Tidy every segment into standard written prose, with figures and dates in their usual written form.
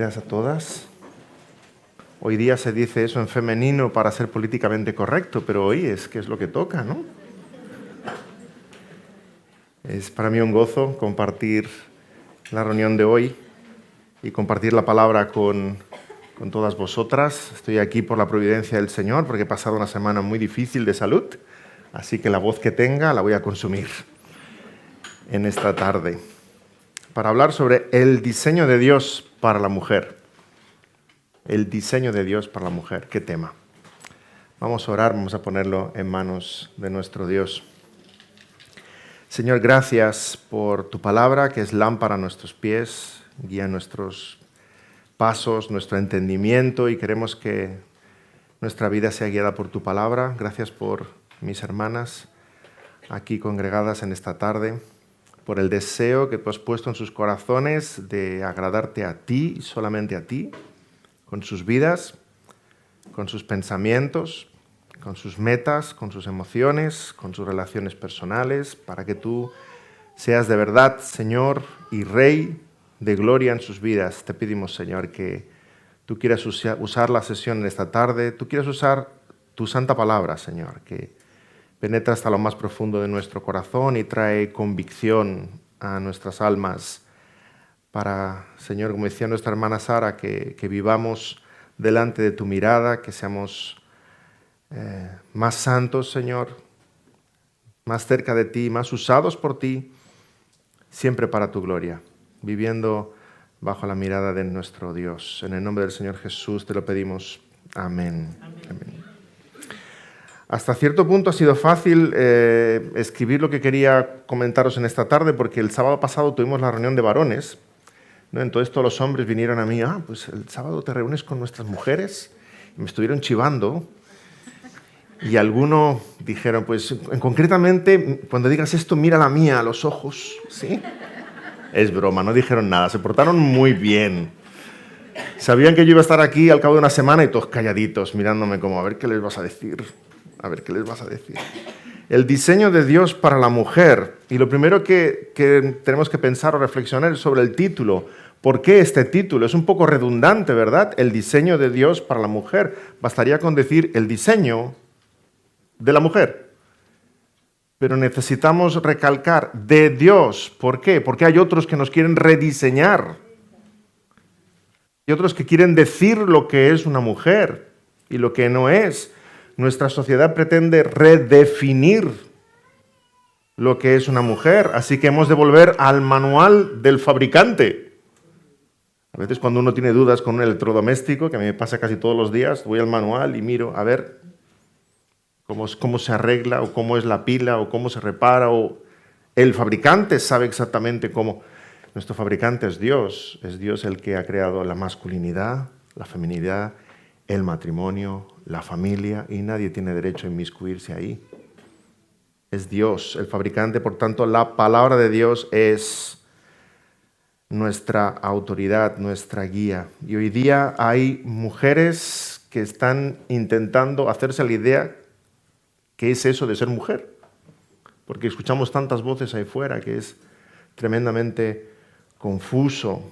bienvenidas a todas. Hoy día se dice eso en femenino para ser políticamente correcto, pero hoy es que es lo que toca, ¿no? Es para mí un gozo compartir la reunión de hoy y compartir la palabra con todas vosotras. Estoy aquí por la providencia del Señor porque he pasado una semana muy difícil de salud, así que la voz que tenga la voy a consumir en esta tarde para hablar sobre el diseño de Dios para la mujer. El diseño de Dios para la mujer. ¿Qué tema? Vamos a orar, vamos a ponerlo en manos de nuestro Dios. Señor, gracias por tu palabra, que es lámpara a nuestros pies, guía nuestros pasos, nuestro entendimiento, y queremos que nuestra vida sea guiada por tu palabra. Gracias por mis hermanas aquí congregadas en esta tarde, por el deseo que tú has puesto en sus corazones de agradarte a ti y solamente a ti, con sus vidas, con sus pensamientos, con sus metas, con sus emociones, con sus relaciones personales, para que tú seas de verdad Señor y Rey de gloria en sus vidas. Te pedimos, Señor, que tú quieras usar la sesión en esta tarde, tú quieras usar tu santa palabra, Señor, que penetra hasta lo más profundo de nuestro corazón y trae convicción a nuestras almas para, Señor, como decía nuestra hermana Sara, que vivamos delante de tu mirada, que seamos más santos, Señor, más cerca de ti, más usados por ti, siempre para tu gloria, viviendo bajo la mirada de nuestro Dios. En el nombre del Señor Jesús te lo pedimos. Amén. Amén. Hasta cierto punto ha sido fácil escribir lo que quería comentaros en esta tarde, porque el sábado pasado tuvimos la reunión de varones, ¿no? Entonces todos los hombres vinieron a mí, pues el sábado te reúnes con nuestras mujeres, y me estuvieron chivando, y algunos dijeron, pues concretamente, cuando digas esto, mira la mía a los ojos, ¿sí? Es broma, no dijeron nada, se portaron muy bien. Sabían que yo iba a estar aquí al cabo de una semana y todos calladitos, mirándome como, a ver qué les vas a decir. A ver qué les vas a decir. El diseño de Dios para la mujer. Y lo primero que tenemos que pensar o reflexionar es sobre el título. ¿Por qué este título? Es un poco redundante, ¿verdad? El diseño de Dios para la mujer. Bastaría con decir el diseño de la mujer. Pero necesitamos recalcar de Dios. ¿Por qué? Porque hay otros que nos quieren rediseñar. Hay otros que quieren decir lo que es una mujer y lo que no es. Nuestra sociedad pretende redefinir lo que es una mujer, así que hemos de volver al manual del fabricante. A veces cuando uno tiene dudas con un electrodoméstico, que a mí me pasa casi todos los días, voy al manual y miro a ver cómo se arregla, o cómo es la pila, o cómo se repara, o el fabricante sabe exactamente cómo. Nuestro fabricante es Dios el que ha creado la masculinidad, la feminidad, el matrimonio, la familia, y nadie tiene derecho a inmiscuirse ahí. Es Dios el fabricante, por tanto la palabra de Dios es nuestra autoridad, nuestra guía. Y hoy día hay mujeres que están intentando hacerse la idea qué es eso de ser mujer, porque escuchamos tantas voces ahí fuera que es tremendamente confuso.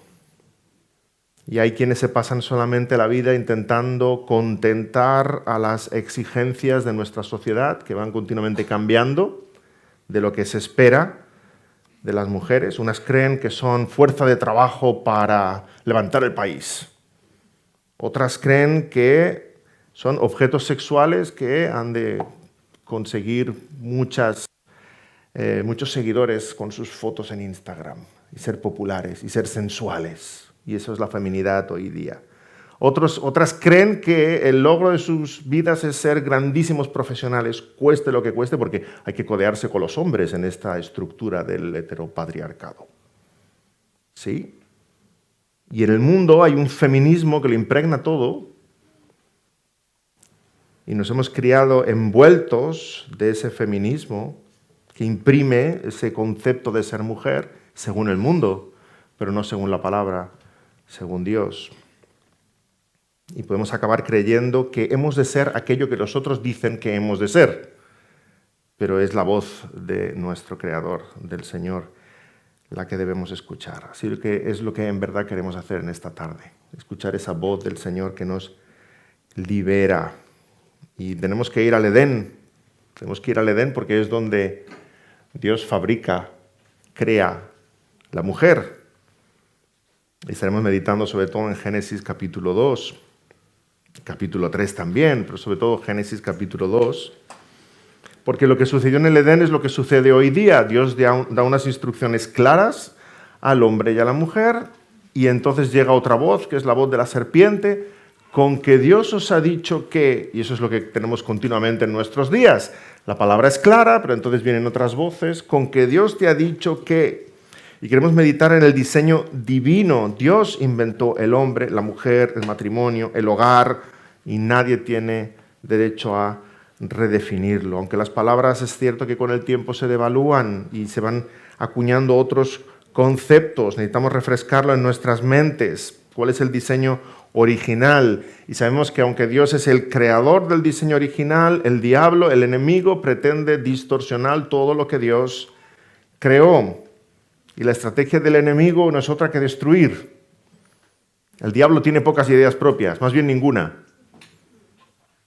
Y hay quienes se pasan solamente la vida intentando contentar a las exigencias de nuestra sociedad, que van continuamente cambiando de lo que se espera de las mujeres. Unas creen que son fuerza de trabajo para levantar el país. Otras creen que son objetos sexuales que han de conseguir muchos seguidores con sus fotos en Instagram, y ser populares y ser sensuales. Y eso es la feminidad hoy día. Otras creen que el logro de sus vidas es ser grandísimos profesionales, cueste lo que cueste, porque hay que codearse con los hombres en esta estructura del heteropatriarcado. ¿Sí? Y en el mundo hay un feminismo que lo impregna todo, y nos hemos criado envueltos de ese feminismo que imprime ese concepto de ser mujer según el mundo, pero no según la palabra, según Dios. Y podemos acabar creyendo que hemos de ser aquello que los otros dicen que hemos de ser, pero es la voz de nuestro Creador, del Señor, la que debemos escuchar. Así que es lo que en verdad queremos hacer en esta tarde, escuchar esa voz del Señor que nos libera. Y tenemos que ir al Edén, porque es donde Dios fabrica, crea la mujer. Y estaremos meditando sobre todo en Génesis capítulo 2, capítulo 3 también, pero sobre todo Génesis capítulo 2. Porque lo que sucedió en el Edén es lo que sucede hoy día. Dios da unas instrucciones claras al hombre y a la mujer, y entonces llega otra voz, que es la voz de la serpiente, con que Dios os ha dicho que, y eso es lo que tenemos continuamente en nuestros días, la palabra es clara, pero entonces vienen otras voces, con que Dios te ha dicho que, y queremos meditar en el diseño divino. Dios inventó el hombre, la mujer, el matrimonio, el hogar, y nadie tiene derecho a redefinirlo. Aunque las palabras es cierto que con el tiempo se devalúan y se van acuñando otros conceptos, necesitamos refrescarlo en nuestras mentes. ¿Cuál es el diseño original? Y sabemos que aunque Dios es el creador del diseño original, el diablo, el enemigo, pretende distorsionar todo lo que Dios creó. Y la estrategia del enemigo no es otra que destruir. El diablo tiene pocas ideas propias, más bien ninguna.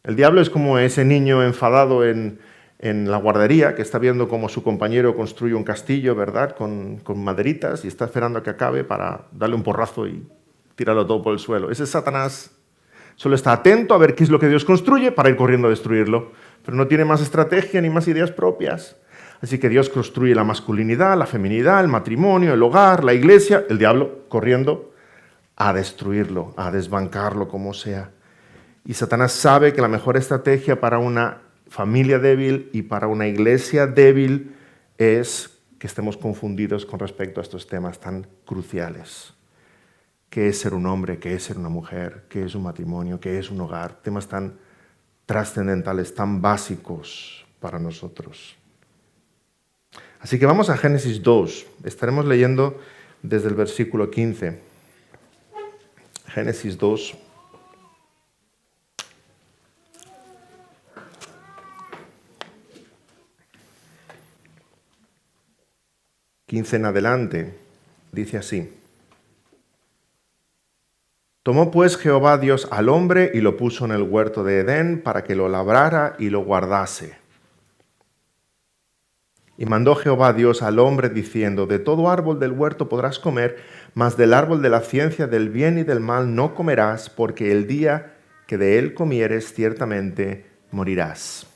El diablo es como ese niño enfadado en la guardería que está viendo cómo su compañero construye un castillo, ¿verdad?, con maderitas, y está esperando a que acabe para darle un porrazo y tirarlo todo por el suelo. Ese es Satanás. Solo está atento a ver qué es lo que Dios construye para ir corriendo a destruirlo, pero no tiene más estrategia ni más ideas propias. Así que Dios construye la masculinidad, la feminidad, el matrimonio, el hogar, la iglesia, el diablo corriendo a destruirlo, a desbancarlo como sea. Y Satanás sabe que la mejor estrategia para una familia débil y para una iglesia débil es que estemos confundidos con respecto a estos temas tan cruciales. ¿Qué es ser un hombre? ¿Qué es ser una mujer? ¿Qué es un matrimonio? ¿Qué es un hogar? Temas tan trascendentales, tan básicos para nosotros. Así que vamos a Génesis 2. Estaremos leyendo desde el versículo 15. Génesis 2. En adelante, dice así: Tomó pues Jehová Dios al hombre y lo puso en el huerto de Edén para que lo labrara y lo guardase. Y mandó Jehová Dios al hombre diciendo: De todo árbol del huerto podrás comer, mas del árbol de la ciencia del bien y del mal no comerás, porque el día que de él comieres ciertamente morirás.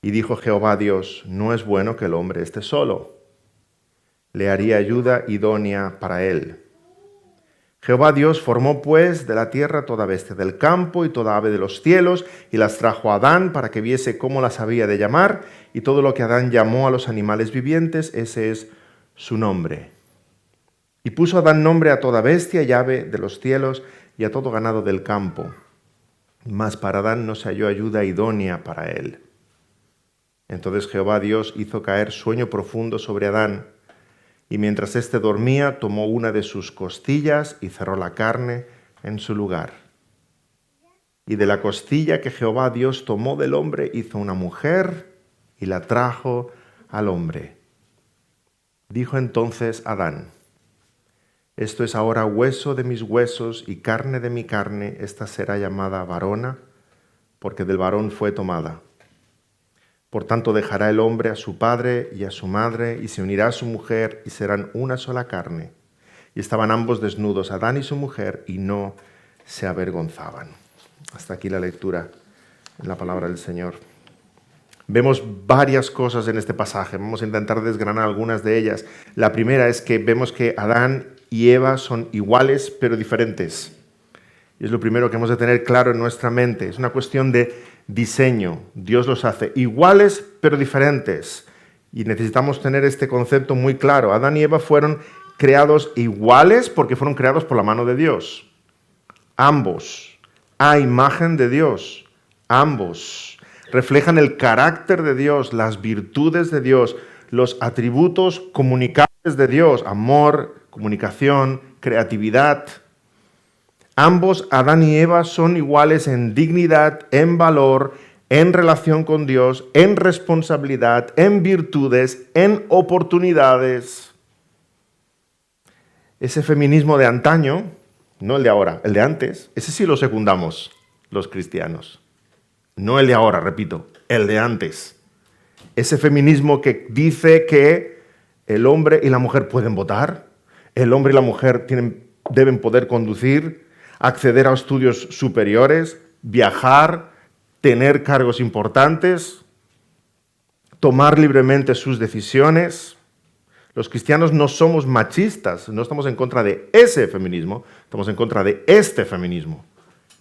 Y dijo Jehová Dios: No es bueno que el hombre esté solo. Le haría ayuda idónea para él. Jehová Dios formó pues de la tierra toda bestia del campo y toda ave de los cielos, y las trajo a Adán para que viese cómo las había de llamar, y todo lo que Adán llamó a los animales vivientes, ese es su nombre. Y puso Adán nombre a toda bestia y ave de los cielos y a todo ganado del campo. Mas para Adán no se halló ayuda idónea para él. Entonces Jehová Dios hizo caer sueño profundo sobre Adán, y mientras éste dormía, tomó una de sus costillas y cerró la carne en su lugar. Y de la costilla que Jehová Dios tomó del hombre, hizo una mujer y la trajo al hombre. Dijo entonces Adán: Esto es ahora hueso de mis huesos y carne de mi carne, esta será llamada varona, porque del varón fue tomada. Por tanto dejará el hombre a su padre y a su madre, y se unirá a su mujer, y serán una sola carne. Y estaban ambos desnudos, Adán y su mujer, y no se avergonzaban. Hasta aquí la lectura en la palabra del Señor. Vemos varias cosas en este pasaje. Vamos a intentar desgranar algunas de ellas. La primera es que vemos que Adán y Eva son iguales pero diferentes. Y es lo primero que hemos de tener claro en nuestra mente. Es una cuestión de diseño. Dios los hace iguales pero diferentes. Y necesitamos tener este concepto muy claro. Adán y Eva fueron creados iguales porque fueron creados por la mano de Dios. Ambos, a imagen de Dios. Ambos reflejan el carácter de Dios, las virtudes de Dios, los atributos comunicables de Dios: amor, comunicación, creatividad. Ambos, Adán y Eva, son iguales en dignidad, en valor, en relación con Dios, en responsabilidad, en virtudes, en oportunidades. Ese feminismo de antaño, no el de ahora, el de antes, ese sí lo secundamos los cristianos. No el de ahora, repito, el de antes. Ese feminismo que dice que el hombre y la mujer pueden votar, el hombre y la mujer deben poder conducir, acceder a estudios superiores, viajar, tener cargos importantes, tomar libremente sus decisiones. Los cristianos no somos machistas, no estamos en contra de ese feminismo, estamos en contra de este feminismo,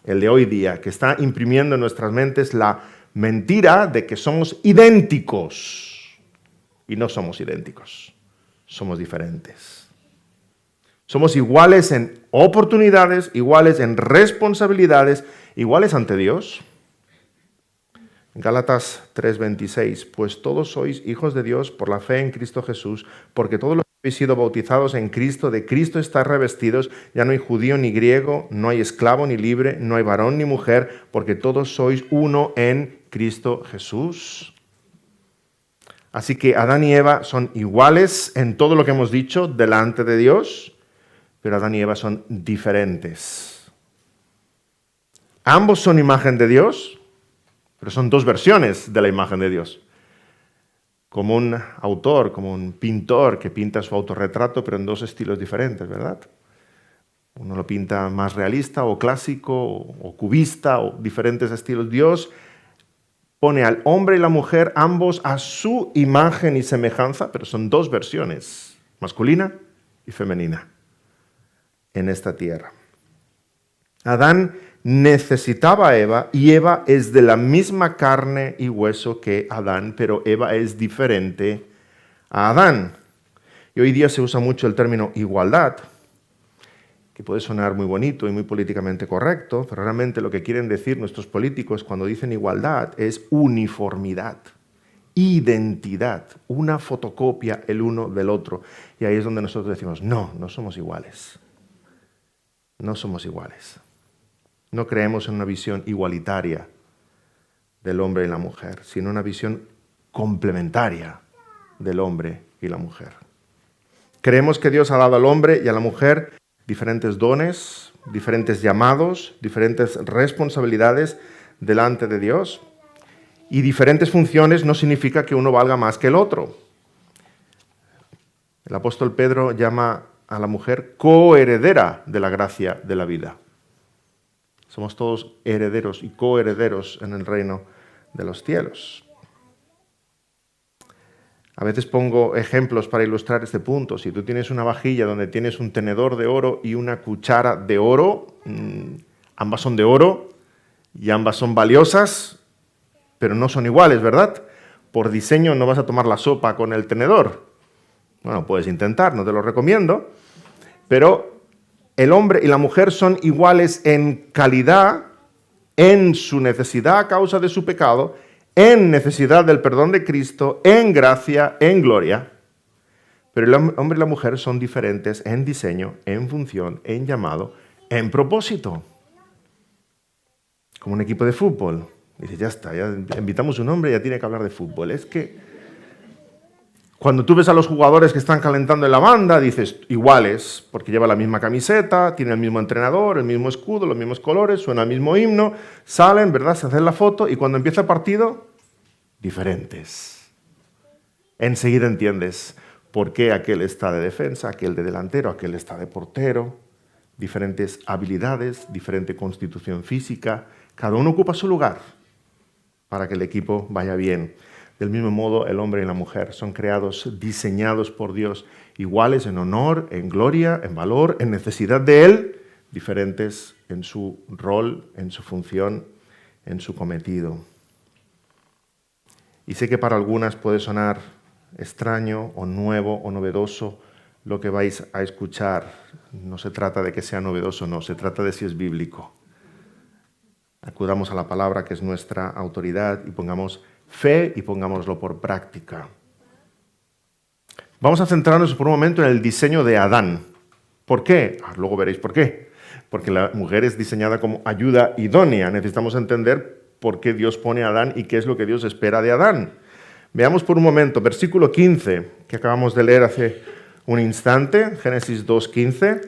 el de hoy día, que está imprimiendo en nuestras mentes la mentira de que somos idénticos. Y no somos idénticos, somos diferentes. Somos iguales en oportunidades, iguales en responsabilidades, iguales ante Dios. Gálatas 3:26, pues todos sois hijos de Dios por la fe en Cristo Jesús, porque todos los que habéis sido bautizados en Cristo, de Cristo estáis revestidos, ya no hay judío ni griego, no hay esclavo ni libre, no hay varón ni mujer, porque todos sois uno en Cristo Jesús. Así que Adán y Eva son iguales en todo lo que hemos dicho delante de Dios, pero Adán y Eva son diferentes. Ambos son imagen de Dios, pero son dos versiones de la imagen de Dios. Como un autor, como un pintor que pinta su autorretrato, pero en dos estilos diferentes, ¿verdad? Uno lo pinta más realista o clásico o cubista o diferentes estilos. Dios pone al hombre y la mujer ambos a su imagen y semejanza, pero son dos versiones, masculina y femenina, en esta tierra. Adán necesitaba a Eva y Eva es de la misma carne y hueso que Adán, pero Eva es diferente a Adán. Y hoy día se usa mucho el término igualdad, que puede sonar muy bonito y muy políticamente correcto, pero realmente lo que quieren decir nuestros políticos cuando dicen igualdad es uniformidad, identidad, una fotocopia el uno del otro. Y ahí es donde nosotros decimos, no, no somos iguales. No somos iguales. No creemos en una visión igualitaria del hombre y la mujer, sino una visión complementaria del hombre y la mujer. Creemos que Dios ha dado al hombre y a la mujer diferentes dones, diferentes llamados, diferentes responsabilidades delante de Dios. Y diferentes funciones no significa que uno valga más que el otro. El apóstol Pedro llama a la mujer coheredera de la gracia de la vida. Somos todos herederos y coherederos en el reino de los cielos. A veces pongo ejemplos para ilustrar este punto. Si tú tienes una vajilla donde tienes un tenedor de oro y una cuchara de oro, ambas son de oro y ambas son valiosas, pero no son iguales, ¿verdad? Por diseño no vas a tomar la sopa con el tenedor. Bueno, puedes intentar, no te lo recomiendo, pero el hombre y la mujer son iguales en calidad, en su necesidad a causa de su pecado, en necesidad del perdón de Cristo, en gracia, en gloria. Pero el hombre y la mujer son diferentes en diseño, en función, en llamado, en propósito. Como un equipo de fútbol. Dice, ya está, ya invitamos un hombre y ya tiene que hablar de fútbol. Es que cuando tú ves a los jugadores que están calentando en la banda, dices iguales, porque lleva la misma camiseta, tiene el mismo entrenador, el mismo escudo, los mismos colores, suena el mismo himno, salen, ¿verdad? Se hacen la foto y cuando empieza el partido, diferentes. Enseguida entiendes por qué aquel está de defensa, aquel de delantero, aquel está de portero, diferentes habilidades, diferente constitución física, cada uno ocupa su lugar para que el equipo vaya bien. Del mismo modo, el hombre y la mujer son creados, diseñados por Dios, iguales en honor, en gloria, en valor, en necesidad de Él, diferentes en su rol, en su función, en su cometido. Y sé que para algunas puede sonar extraño o nuevo o novedoso lo que vais a escuchar. No se trata de que sea novedoso, no, se trata de si es bíblico. Acudamos a la palabra que es nuestra autoridad y pongamos fe y pongámoslo por práctica. Vamos a centrarnos por un momento en el diseño de Adán. ¿Por qué? Luego veréis por qué. Porque la mujer es diseñada como ayuda idónea. Necesitamos entender por qué Dios pone a Adán y qué es lo que Dios espera de Adán. Veamos por un momento, versículo 15, que acabamos de leer hace un instante, Génesis 2:15.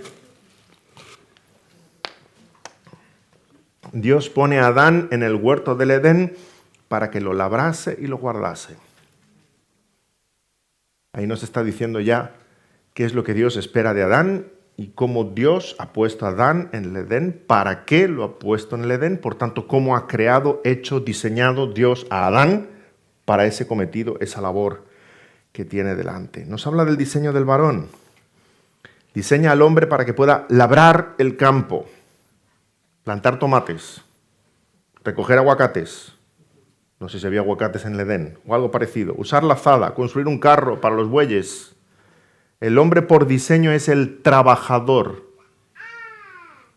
Dios pone a Adán en el huerto del Edén para que lo labrase y lo guardase. Ahí nos está diciendo ya qué es lo que Dios espera de Adán y cómo Dios ha puesto a Adán en el Edén, para qué lo ha puesto en el Edén, por tanto, cómo ha creado, hecho, diseñado Dios a Adán para ese cometido, esa labor que tiene delante. Nos habla del diseño del varón. Diseña al hombre para que pueda labrar el campo, plantar tomates, recoger aguacates. No sé si había aguacates en el Edén o algo parecido. Usar la azada, construir un carro para los bueyes. El hombre por diseño es el trabajador.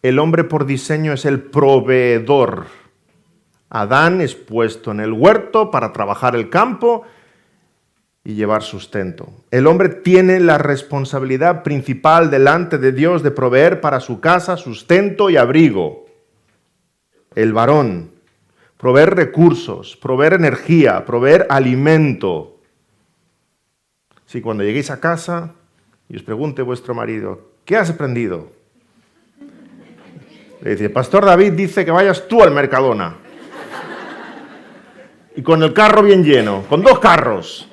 El hombre por diseño es el proveedor. Adán es puesto en el huerto para trabajar el campo y llevar sustento. El hombre tiene la responsabilidad principal delante de Dios de proveer para su casa sustento y abrigo. El varón, proveer recursos, proveer energía, proveer alimento. Si cuando lleguéis a casa y os pregunte vuestro marido, ¿qué has aprendido? Le dice, Pastor David dice que vayas tú al Mercadona. Y con el carro bien lleno, con 2 carros.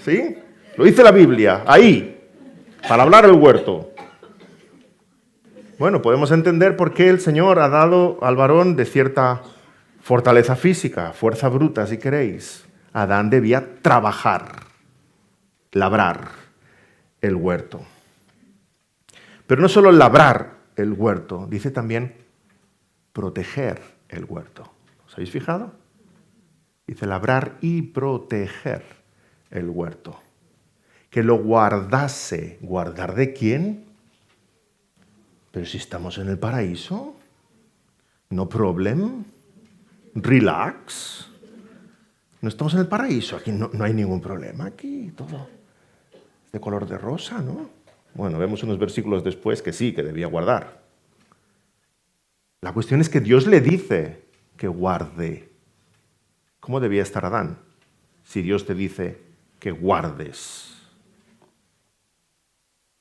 ¿Sí? Lo dice la Biblia, ahí, para hablar el huerto. Bueno, podemos entender por qué el Señor ha dado al varón de cierta fortaleza física, fuerza bruta, si queréis. Adán debía trabajar, labrar el huerto. Pero no solo labrar el huerto, dice también proteger el huerto. ¿Os habéis fijado? Dice labrar y proteger el huerto. Que lo guardase. ¿Guardar de quién? Pero si estamos en el paraíso, no problem, relax. No estamos en el paraíso, aquí no hay ningún problema, aquí todo es de color de rosa, ¿no? Bueno, vemos unos versículos después que sí, que debía guardar. La cuestión es que Dios le dice que guarde. ¿Cómo debía estar Adán si Dios te dice que guardes?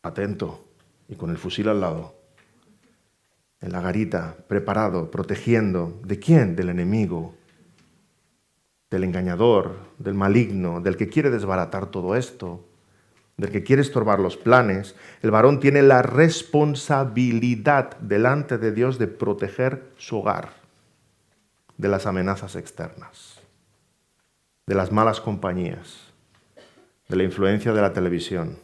Atento y con el fusil al lado, en la garita, preparado, protegiendo. ¿De quién? Del enemigo, del engañador, del maligno, del que quiere desbaratar todo esto, del que quiere estorbar los planes. El varón tiene la responsabilidad delante de Dios de proteger su hogar de las amenazas externas, de las malas compañías, de la influencia de la televisión,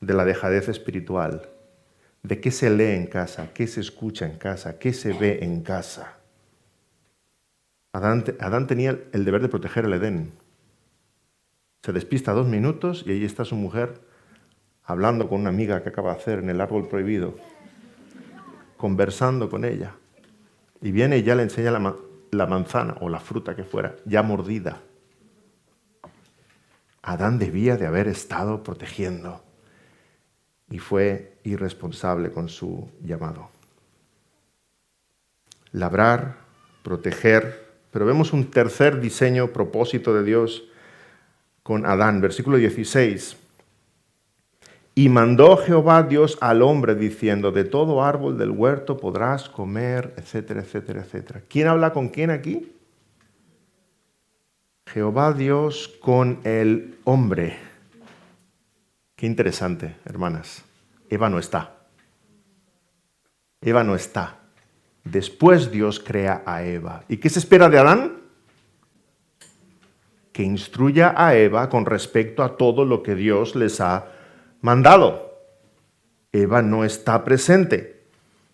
de la dejadez espiritual, de qué se lee en casa, qué se escucha en casa, qué se ve en casa. Adán tenía el deber de proteger el Edén. Se despista 2 minutos y ahí está su mujer hablando con una amiga que acaba de hacer en el árbol prohibido, conversando con ella. Y viene y ya le enseña la manzana o la fruta que fuera, ya mordida. Adán debía de haber estado protegiendo y fue irresponsable con su llamado. Labrar, proteger, pero vemos un tercer diseño, propósito de Dios con Adán, versículo 16. Y mandó Jehová Dios al hombre diciendo, de todo árbol del huerto podrás comer, etcétera, etcétera, etcétera. ¿Quién habla con quién aquí? Jehová Dios con el hombre. Qué interesante, hermanas. Eva no está. Eva no está. Después Dios crea a Eva. ¿Y qué se espera de Adán? Que instruya a Eva con respecto a todo lo que Dios les ha mandado. Eva no está presente.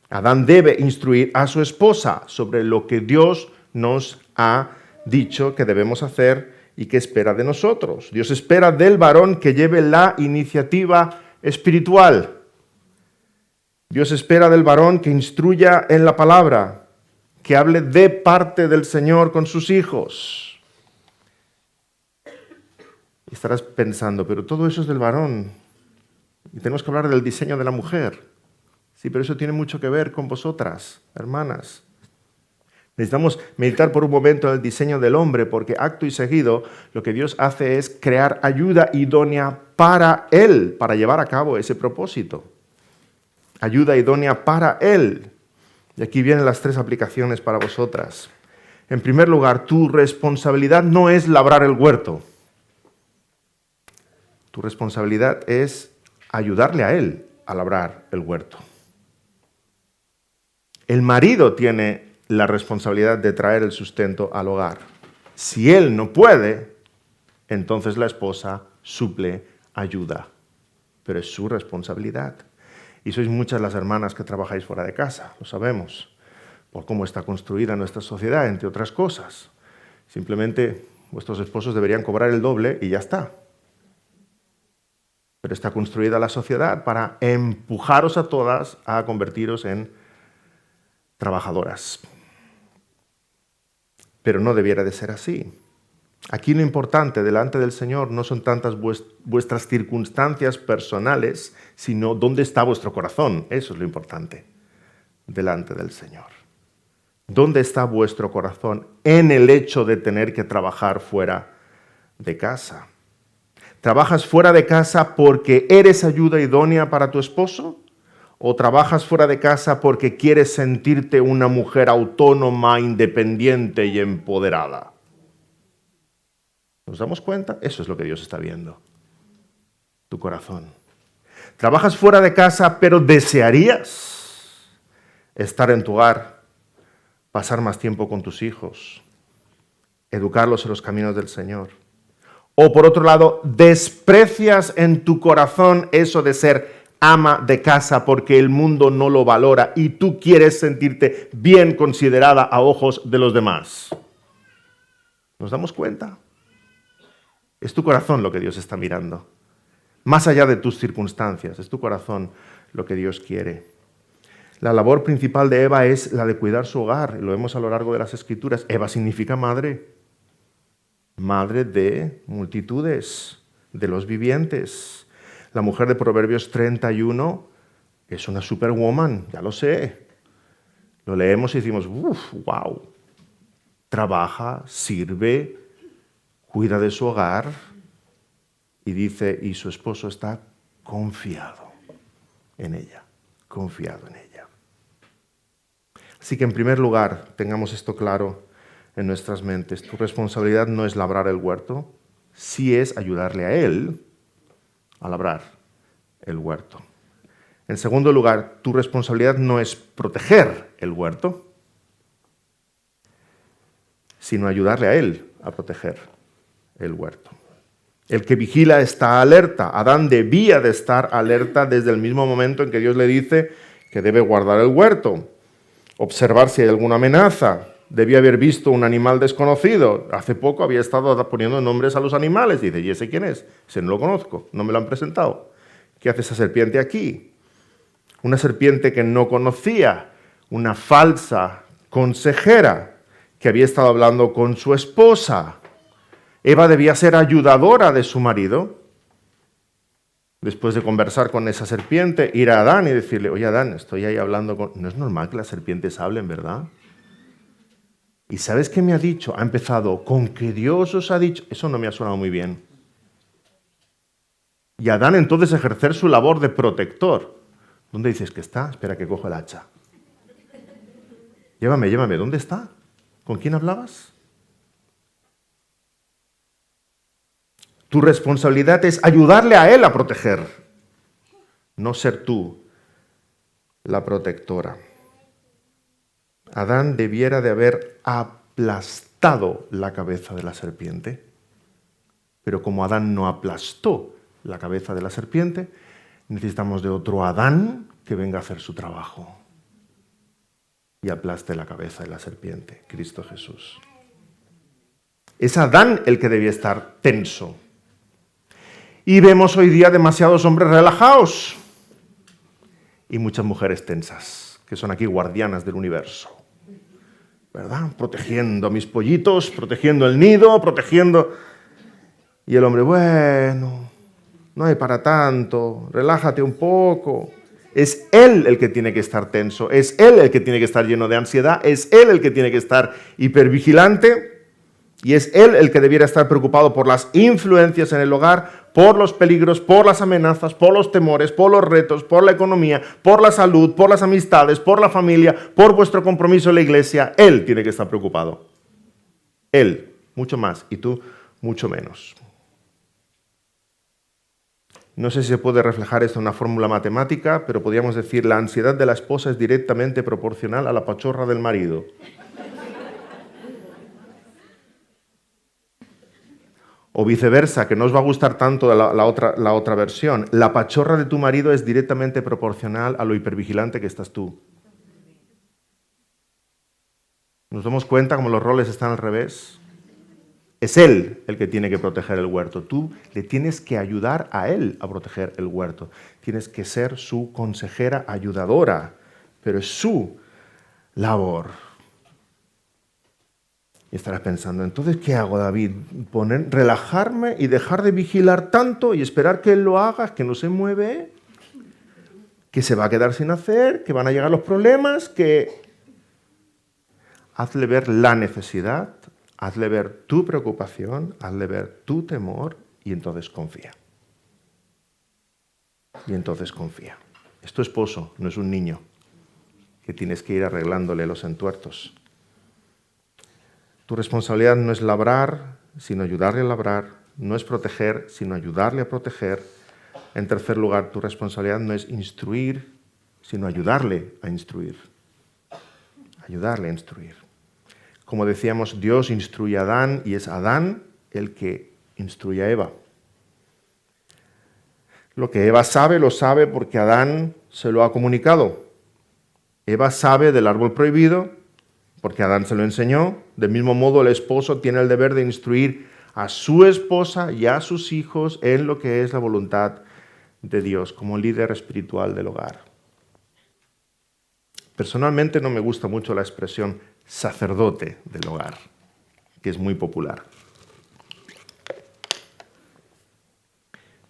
Adán debe instruir a su esposa sobre lo que Dios nos ha dicho que debemos hacer y que espera de nosotros. Dios espera del varón que lleve la iniciativa espiritual. Dios espera del varón que instruya en la palabra, que hable de parte del Señor con sus hijos. Y estarás pensando, pero todo eso es del varón. Y tenemos que hablar del diseño de la mujer. Sí, pero eso tiene mucho que ver con vosotras, hermanas. Necesitamos meditar por un momento en el diseño del hombre, porque acto y seguido lo que Dios hace es crear ayuda idónea para él, para llevar a cabo ese propósito. Ayuda idónea para él. Y aquí vienen las 3 aplicaciones para vosotras. En primer lugar, tu responsabilidad no es labrar el huerto. Tu responsabilidad es ayudarle a él a labrar el huerto. El marido tiene la responsabilidad de traer el sustento al hogar. Si él no puede, entonces la esposa suple ayuda. Pero es su responsabilidad. Y sois muchas las hermanas que trabajáis fuera de casa, lo sabemos, por cómo está construida nuestra sociedad, entre otras cosas. Simplemente vuestros esposos deberían cobrar el doble y ya está. Pero está construida la sociedad para empujaros a todas a convertiros en trabajadoras. Pero no debiera de ser así. Aquí lo importante delante del Señor no son tantas vuestras circunstancias personales, sino dónde está vuestro corazón. Eso es lo importante delante del Señor. ¿Dónde está vuestro corazón en el hecho de tener que trabajar fuera de casa? ¿Trabajas fuera de casa porque eres ayuda idónea para tu esposo? ¿O trabajas fuera de casa porque quieres sentirte una mujer autónoma, independiente y empoderada? ¿Nos damos cuenta? Eso es lo que Dios está viendo. Tu corazón. ¿Trabajas fuera de casa pero desearías estar en tu hogar, pasar más tiempo con tus hijos, educarlos en los caminos del Señor? O por otro lado, desprecias en tu corazón eso de ser ama de casa porque el mundo no lo valora y tú quieres sentirte bien considerada a ojos de los demás. ¿Nos damos cuenta? Es tu corazón lo que Dios está mirando. Más allá de tus circunstancias, es tu corazón lo que Dios quiere. La labor principal de Eva es la de cuidar su hogar, y lo vemos a lo largo de las Escrituras. Eva significa madre. Madre de multitudes, de los vivientes. La mujer de Proverbios 31 es una superwoman, ya lo sé. Lo leemos y decimos, wow. Trabaja, sirve, cuida de su hogar y dice, y su esposo está confiado en ella, confiado en ella. Así que en primer lugar, tengamos esto claro en nuestras mentes. Tu responsabilidad no es labrar el huerto, sí es ayudarle a él a labrar el huerto. En segundo lugar, tu responsabilidad no es proteger el huerto, sino ayudarle a él a proteger el huerto. El que vigila está alerta. Adán debía de estar alerta desde el mismo momento en que Dios le dice que debe guardar el huerto, observar si hay alguna amenaza. Debía haber visto un animal desconocido. Hace poco había estado poniendo nombres a los animales. Dice, ¿y ese quién es? Ese no lo conozco, no me lo han presentado. ¿Qué hace esa serpiente aquí? Una serpiente que no conocía, una falsa consejera que había estado hablando con su esposa. Eva debía ser ayudadora de su marido. Después de conversar con esa serpiente, ir a Adán y decirle, oye Adán, estoy ahí hablando con... No es normal que las serpientes hablen, ¿verdad? ¿Y sabes qué me ha dicho? Ha empezado con que Dios os ha dicho. Eso no me ha sonado muy bien. Y Adán entonces ejercer su labor de protector. ¿Dónde dices que está? Espera que cojo el hacha. Llévame. ¿Dónde está? ¿Con quién hablabas? Tu responsabilidad es ayudarle a él a proteger, no ser tú la protectora. Adán debiera de haber aplastado la cabeza de la serpiente, pero como Adán no aplastó la cabeza de la serpiente, necesitamos de otro Adán que venga a hacer su trabajo y aplaste la cabeza de la serpiente, Cristo Jesús. Es Adán el que debía estar tenso. Y vemos hoy día demasiados hombres relajados y muchas mujeres tensas, que son aquí guardianas del universo, ¿verdad? Protegiendo a mis pollitos, protegiendo el nido, protegiendo... Y el hombre, bueno, no hay para tanto, relájate un poco. Es él el que tiene que estar tenso, es él el que tiene que estar lleno de ansiedad, es él el que tiene que estar hipervigilante y es él el que debiera estar preocupado por las influencias en el hogar, por los peligros, por las amenazas, por los temores, por los retos, por la economía, por la salud, por las amistades, por la familia, por vuestro compromiso en la iglesia. Él tiene que estar preocupado. Él, mucho más, y tú, mucho menos. No sé si se puede reflejar esto en una fórmula matemática, pero podríamos decir la ansiedad de la esposa es directamente proporcional a la pachorra del marido. O viceversa, que no os va a gustar tanto la otra versión. La pachorra de tu marido es directamente proporcional a lo hipervigilante que estás tú. ¿Nos damos cuenta cómo los roles están al revés? Es él el que tiene que proteger el huerto. Tú le tienes que ayudar a él a proteger el huerto. Tienes que ser su consejera ayudadora, pero es su labor. Y estarás pensando, entonces, ¿qué hago, David? ¿Relajarme y dejar de vigilar tanto y esperar que él lo haga, que no se mueve, que se va a quedar sin hacer, que van a llegar los problemas, que... Hazle ver la necesidad, hazle ver tu preocupación, hazle ver tu temor y entonces confía. Y entonces confía. Es tu esposo, no es un niño que tienes que ir arreglándole los entuertos. Tu responsabilidad no es labrar, sino ayudarle a labrar. No es proteger, sino ayudarle a proteger. En tercer lugar, tu responsabilidad no es instruir, sino ayudarle a instruir. Ayudarle a instruir. Como decíamos, Dios instruye a Adán y es Adán el que instruye a Eva. Lo que Eva sabe, lo sabe porque Adán se lo ha comunicado. Eva sabe del árbol prohibido porque Adán se lo enseñó. Del mismo modo, el esposo tiene el deber de instruir a su esposa y a sus hijos en lo que es la voluntad de Dios como líder espiritual del hogar. Personalmente no me gusta mucho la expresión sacerdote del hogar, que es muy popular.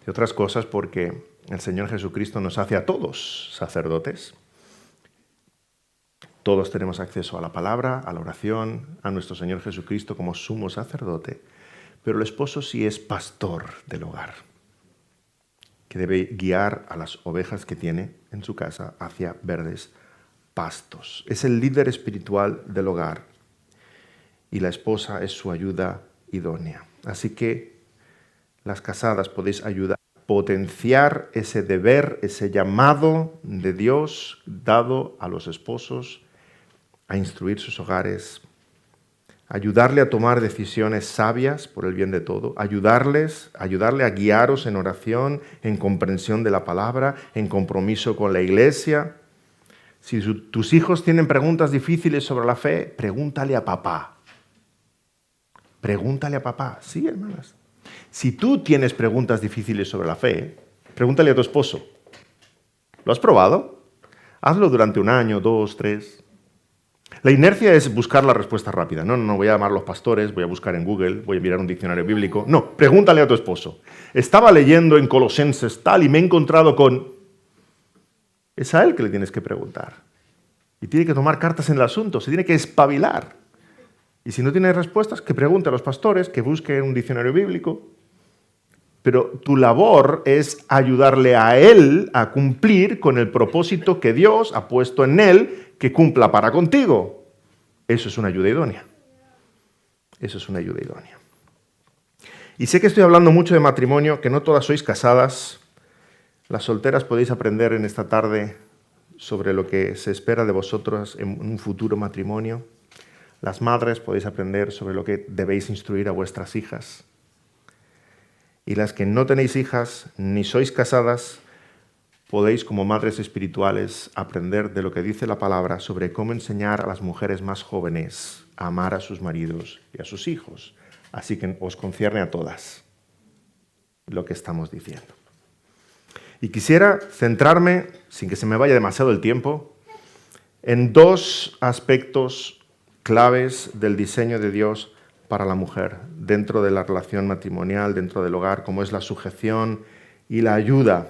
De otras cosas porque el Señor Jesucristo nos hace a todos sacerdotes. Todos tenemos acceso a la palabra, a la oración, a nuestro Señor Jesucristo como sumo sacerdote, pero el esposo sí es pastor del hogar, que debe guiar a las ovejas que tiene en su casa hacia verdes pastos. Es el líder espiritual del hogar y la esposa es su ayuda idónea. Así que las casadas podéis ayudar a potenciar ese deber, ese llamado de Dios dado a los esposos a instruir sus hogares, ayudarle a tomar decisiones sabias por el bien de todo, ayudarle a guiaros en oración, en comprensión de la palabra, en compromiso con la iglesia. Si tus hijos tienen preguntas difíciles sobre la fe, pregúntale a papá. Pregúntale a papá. Sí, hermanas. Si tú tienes preguntas difíciles sobre la fe, pregúntale a tu esposo. ¿Lo has probado? Hazlo durante 1 año, 2, 3. La inercia es buscar la respuesta rápida. No, voy a llamar a los pastores, voy a buscar en Google, voy a mirar un diccionario bíblico. No, pregúntale a tu esposo. Estaba leyendo en Colosenses tal y me he encontrado con... Es a él que le tienes que preguntar. Y tiene que tomar cartas en el asunto, se tiene que espabilar. Y si no tiene respuestas, que pregunte a los pastores, que busque en un diccionario bíblico. Pero tu labor es ayudarle a él a cumplir con el propósito que Dios ha puesto en él, que cumpla para contigo. Eso es una ayuda idónea. Eso es una ayuda idónea. Y sé que estoy hablando mucho de matrimonio, que no todas sois casadas. Las solteras podéis aprender en esta tarde sobre lo que se espera de vosotros en un futuro matrimonio. Las madres podéis aprender sobre lo que debéis instruir a vuestras hijas. Y las que no tenéis hijas ni sois casadas, podéis como madres espirituales aprender de lo que dice la palabra sobre cómo enseñar a las mujeres más jóvenes a amar a sus maridos y a sus hijos. Así que os concierne a todas lo que estamos diciendo. Y quisiera centrarme, sin que se me vaya demasiado el tiempo, en 2 aspectos claves del diseño de Dios para la mujer, dentro de la relación matrimonial, dentro del hogar, como es la sujeción y la ayuda.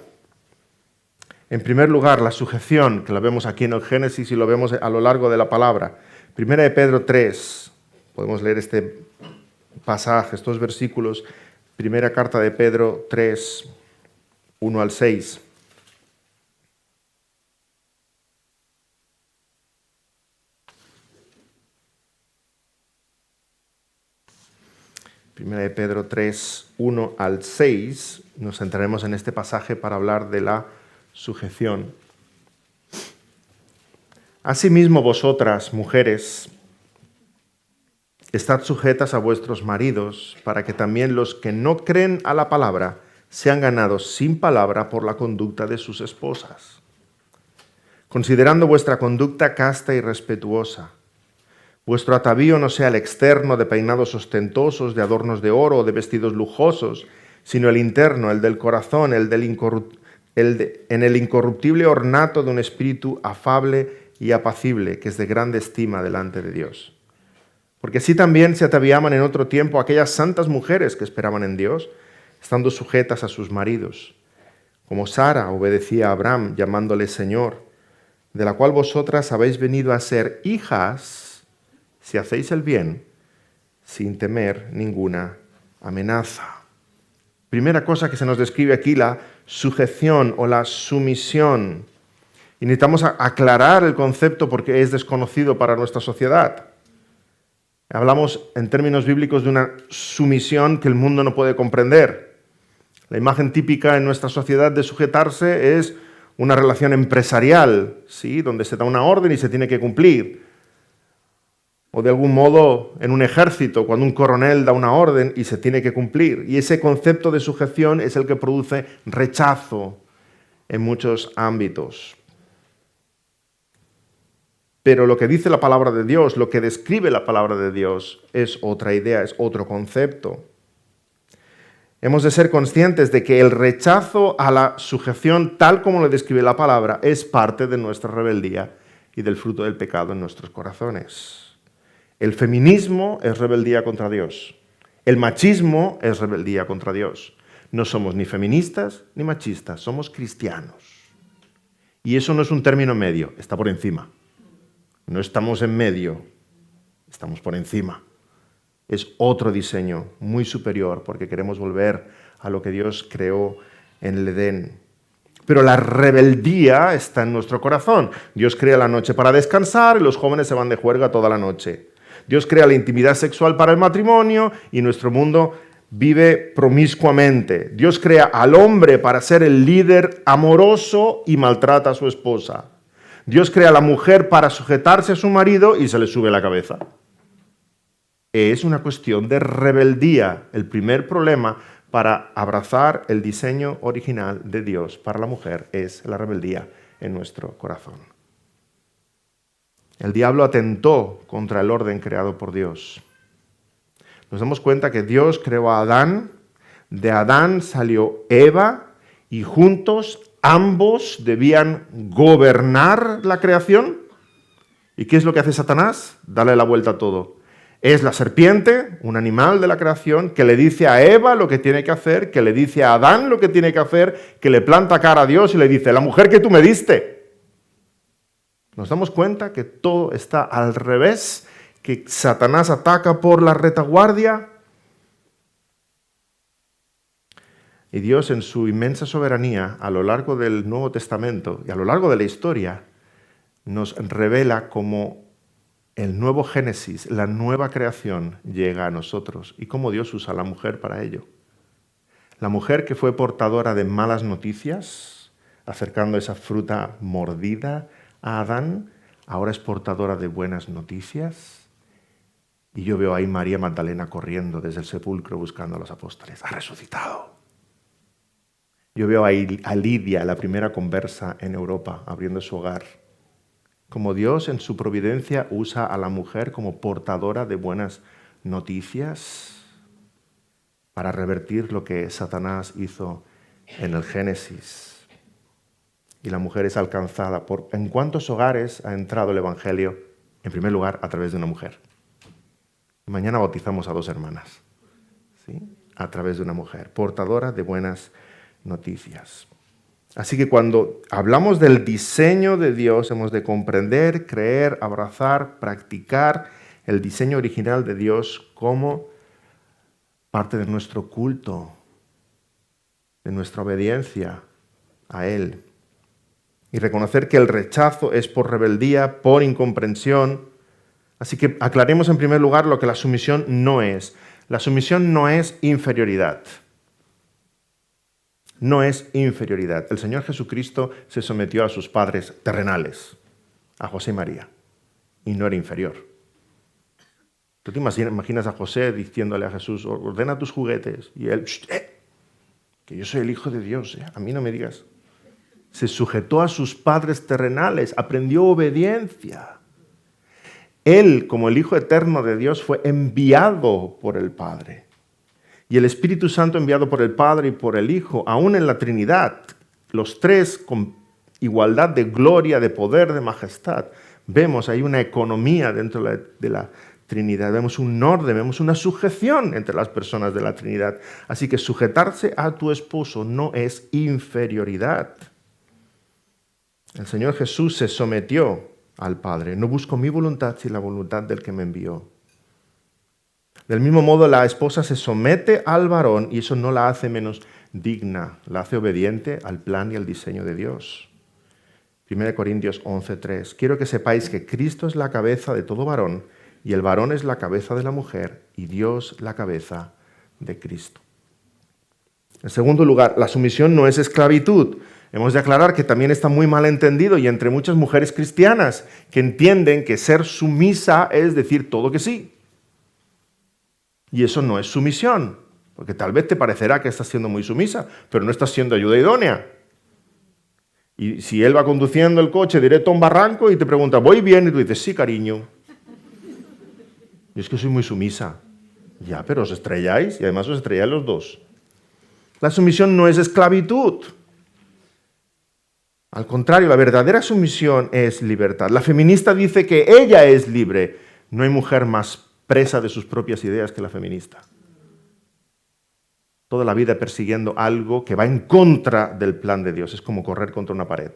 En primer lugar, la sujeción, que la vemos aquí en el Génesis y lo vemos a lo largo de la palabra. Primera de Pedro 3, podemos leer este pasaje, estos versículos. Primera carta de Pedro 3, 1 al 6. Primera de Pedro 3, 1 al 6. Nos centraremos en este pasaje para hablar de la sujeción. Asimismo vosotras, mujeres, estad sujetas a vuestros maridos, para que también los que no creen a la palabra sean ganados sin palabra por la conducta de sus esposas, considerando vuestra conducta casta y respetuosa. Vuestro atavío no sea el externo de peinados ostentosos, de adornos de oro o de vestidos lujosos, sino el interno, el del corazón, en el incorruptible ornato de un espíritu afable y apacible, que es de grande estima delante de Dios. Porque así también se ataviaban en otro tiempo aquellas santas mujeres que esperaban en Dios, estando sujetas a sus maridos, como Sara obedecía a Abraham, llamándole Señor, de la cual vosotras habéis venido a ser hijas, si hacéis el bien, sin temer ninguna amenaza. Primera cosa que se nos describe aquí, la sujeción o la sumisión. Y necesitamos aclarar el concepto porque es desconocido para nuestra sociedad. Hablamos en términos bíblicos de una sumisión que el mundo no puede comprender. La imagen típica en nuestra sociedad de sujetarse es una relación empresarial, ¿sí? Donde se da una orden y se tiene que cumplir. O de algún modo en un ejército, cuando un coronel da una orden y se tiene que cumplir. Y ese concepto de sujeción es el que produce rechazo en muchos ámbitos. Pero lo que dice la palabra de Dios, lo que describe la palabra de Dios, es otra idea, es otro concepto. Hemos de ser conscientes de que el rechazo a la sujeción, tal como lo describe la palabra, es parte de nuestra rebeldía y del fruto del pecado en nuestros corazones. El feminismo es rebeldía contra Dios. El machismo es rebeldía contra Dios. No somos ni feministas ni machistas, somos cristianos. Y eso no es un término medio, está por encima. No estamos en medio, estamos por encima. Es otro diseño muy superior porque queremos volver a lo que Dios creó en el Edén. Pero la rebeldía está en nuestro corazón. Dios crea la noche para descansar y los jóvenes se van de juerga toda la noche. Dios crea la intimidad sexual para el matrimonio y nuestro mundo vive promiscuamente. Dios crea al hombre para ser el líder amoroso y maltrata a su esposa. Dios crea a la mujer para sujetarse a su marido y se le sube la cabeza. Es una cuestión de rebeldía. El primer problema para abrazar el diseño original de Dios para la mujer es la rebeldía en nuestro corazón. El diablo atentó contra el orden creado por Dios. Nos damos cuenta que Dios creó a Adán, de Adán salió Eva y juntos ambos debían gobernar la creación. ¿Y qué es lo que hace Satanás? Darle la vuelta a todo. Es la serpiente, un animal de la creación, que le dice a Eva lo que tiene que hacer, que le dice a Adán lo que tiene que hacer, que le planta cara a Dios y le dice, la mujer que tú me diste. Nos damos cuenta que todo está al revés, que Satanás ataca por la retaguardia y Dios en su inmensa soberanía a lo largo del Nuevo Testamento y a lo largo de la historia nos revela cómo el nuevo Génesis, la nueva creación llega a nosotros y cómo Dios usa a la mujer para ello. La mujer que fue portadora de malas noticias, acercando esa fruta mordida a Adán, ahora es portadora de buenas noticias. Y yo veo ahí María Magdalena corriendo desde el sepulcro buscando a los apóstoles. ¡Ha resucitado! Yo veo ahí a Lidia, la primera conversa en Europa, abriendo su hogar. Como Dios en su providencia usa a la mujer como portadora de buenas noticias para revertir lo que Satanás hizo en el Génesis. Y la mujer es alcanzada por... ¿En cuántos hogares ha entrado el Evangelio? En primer lugar, a través de una mujer. Mañana bautizamos a 2 hermanas, ¿sí? A través de una mujer, portadora de buenas noticias. Así que cuando hablamos del diseño de Dios, hemos de comprender, creer, abrazar, practicar el diseño original de Dios como parte de nuestro culto, de nuestra obediencia a Él. Y reconocer que el rechazo es por rebeldía, por incomprensión. Así que aclaremos en primer lugar lo que la sumisión no es. La sumisión no es inferioridad. No es inferioridad. El Señor Jesucristo se sometió a sus padres terrenales, a José y María, y no era inferior. ¿Tú te imaginas a José diciéndole a Jesús, ordena tus juguetes? Y él, que yo soy el Hijo de Dios, a mí no me digas. Se sujetó a sus padres terrenales, aprendió obediencia. Él, como el Hijo eterno de Dios, fue enviado por el Padre. Y el Espíritu Santo enviado por el Padre y por el Hijo, aún en la Trinidad, los tres con igualdad de gloria, de poder, de majestad. Vemos ahí una economía dentro de la Trinidad, vemos un orden, vemos una sujeción entre las personas de la Trinidad. Así que sujetarse a tu esposo no es inferioridad. El Señor Jesús se sometió al Padre. No busco mi voluntad, sino la voluntad del que me envió. Del mismo modo, la esposa se somete al varón y eso no la hace menos digna, la hace obediente al plan y al diseño de Dios. 1 Corintios 11:3. Quiero que sepáis que Cristo es la cabeza de todo varón y el varón es la cabeza de la mujer y Dios la cabeza de Cristo. En segundo lugar, la sumisión no es esclavitud. Hemos de aclarar que también está muy mal entendido y entre muchas mujeres cristianas que entienden que ser sumisa es decir todo que sí. Y eso no es sumisión, porque tal vez te parecerá que estás siendo muy sumisa, pero no estás siendo ayuda idónea. Y si él va conduciendo el coche directo a un barranco y te pregunta, ¿voy bien? Y tú dices, sí, cariño. Y es que soy muy sumisa. Ya, pero os estrelláis y además os estrelláis los dos. La sumisión no es esclavitud. Al contrario, la verdadera sumisión es libertad. La feminista dice que ella es libre. No hay mujer más presa de sus propias ideas que la feminista. Toda la vida persiguiendo algo que va en contra del plan de Dios. Es como correr contra una pared.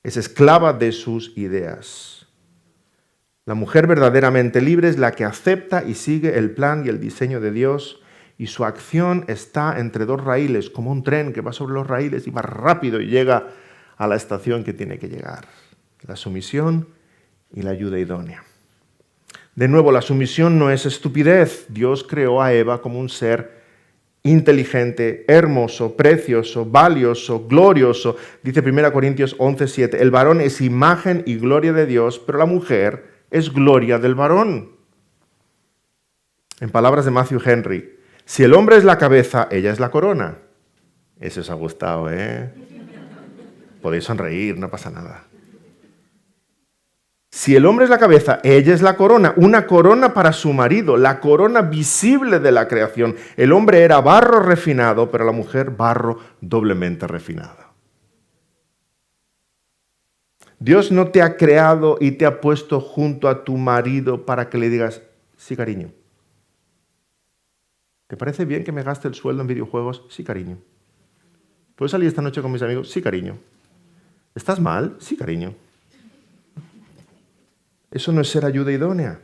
Es esclava de sus ideas. La mujer verdaderamente libre es la que acepta y sigue el plan y el diseño de Dios y su acción está entre dos raíles, como un tren que va sobre los raíles y va rápido y llega a la estación que tiene que llegar. La sumisión y la ayuda idónea. De nuevo, la sumisión no es estupidez. Dios creó a Eva como un ser inteligente, hermoso, precioso, valioso, glorioso. Dice 1 Corintios 11:7, el varón es imagen y gloria de Dios, pero la mujer es gloria del varón. En palabras de Matthew Henry, si el hombre es la cabeza, ella es la corona. Eso os ha gustado, ¿eh? Podéis sonreír, no pasa nada. Si el hombre es la cabeza, ella es la corona, una corona para su marido, la corona visible de la creación. El hombre era barro refinado, pero la mujer barro doblemente refinado. Dios no te ha creado y te ha puesto junto a tu marido para que le digas, sí, cariño. ¿Te parece bien que me gaste el sueldo en videojuegos? Sí, cariño. ¿Puedo salir esta noche con mis amigos? Sí, cariño. ¿Estás mal? Sí, cariño. Eso no es ser ayuda idónea.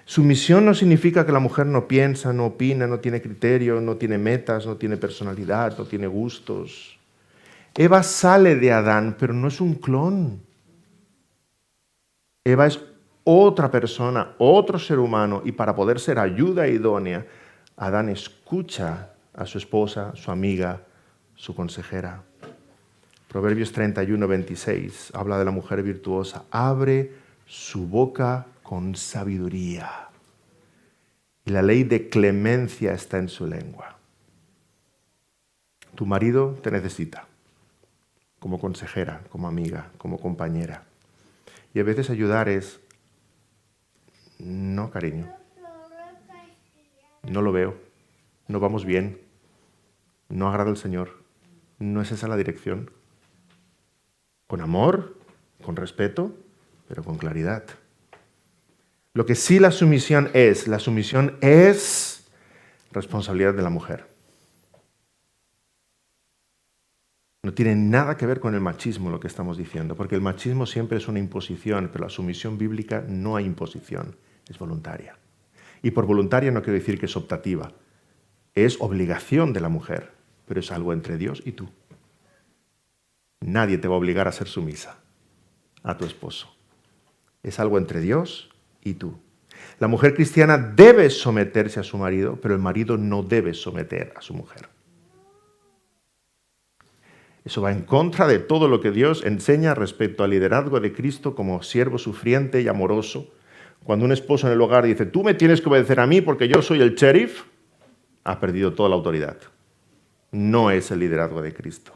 Sumisión no significa que la mujer no piensa, no opina, no tiene criterio, no tiene metas, no tiene personalidad, no tiene gustos. Eva sale de Adán, pero no es un clon. Eva es otra persona, otro ser humano, y para poder ser ayuda idónea, Adán escucha a su esposa, su amiga, su consejera. Proverbios 31:26 habla de la mujer virtuosa. Abre su boca con sabiduría. Y la ley de clemencia está en su lengua. Tu marido te necesita como consejera, como amiga, como compañera. Y a veces ayudar es, no, cariño, no lo veo, no vamos bien, no agrada al Señor, no es esa la dirección. Con amor, con respeto, pero con claridad. Lo que sí la sumisión es responsabilidad de la mujer. No tiene nada que ver con el machismo lo que estamos diciendo, porque el machismo siempre es una imposición, pero la sumisión bíblica no hay imposición, es voluntaria. Y por voluntaria no quiero decir que es optativa, es obligación de la mujer, pero es algo entre Dios y tú. Nadie te va a obligar a ser sumisa a tu esposo. Es algo entre Dios y tú. La mujer cristiana debe someterse a su marido, pero el marido no debe someter a su mujer. Eso va en contra de todo lo que Dios enseña respecto al liderazgo de Cristo como siervo sufriente y amoroso. Cuando un esposo en el hogar dice, tú me tienes que obedecer a mí porque yo soy el sheriff, ha perdido toda la autoridad. No es el liderazgo de Cristo.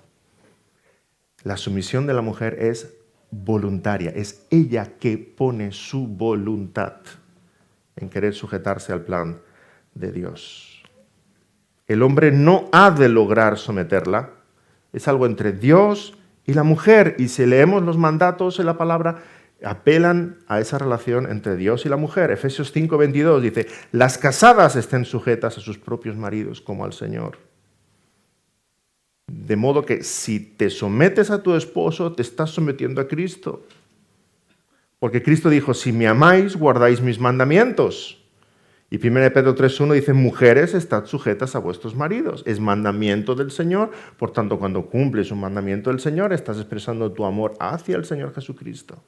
La sumisión de la mujer es voluntaria, es ella que pone su voluntad en querer sujetarse al plan de Dios. El hombre no ha de lograr someterla, es algo entre Dios y la mujer, y si leemos los mandatos en la palabra, apelan a esa relación entre Dios y la mujer. Efesios 5:22 dice, las casadas estén sujetas a sus propios maridos como al Señor. De modo que si te sometes a tu esposo, te estás sometiendo a Cristo. Porque Cristo dijo, si me amáis, guardáis mis mandamientos. Y 1 Pedro 3:1 dice, mujeres, estad sujetas a vuestros maridos. Es mandamiento del Señor. Por tanto, cuando cumples un mandamiento del Señor, estás expresando tu amor hacia el Señor Jesucristo.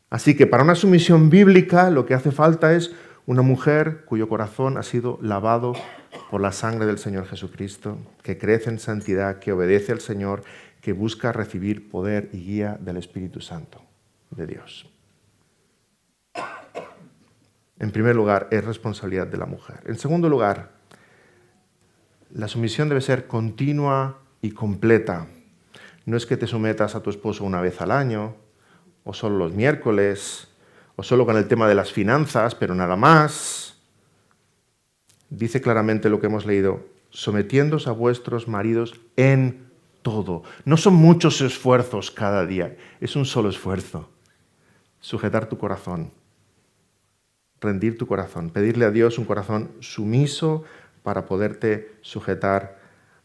Así que para una sumisión bíblica, lo que hace falta es una mujer cuyo corazón ha sido lavado por la sangre del Señor Jesucristo, que crece en santidad, que obedece al Señor, que busca recibir poder y guía del Espíritu Santo de Dios. En primer lugar, es responsabilidad de la mujer. En segundo lugar, la sumisión debe ser continua y completa. No es que te sometas a tu esposo una vez al año, o solo los miércoles, o solo con el tema de las finanzas, pero nada más. Dice claramente lo que hemos leído, sometiéndoos a vuestros maridos en todo. No son muchos esfuerzos cada día, es un solo esfuerzo. Sujetar tu corazón, rendir tu corazón, pedirle a Dios un corazón sumiso para poderte sujetar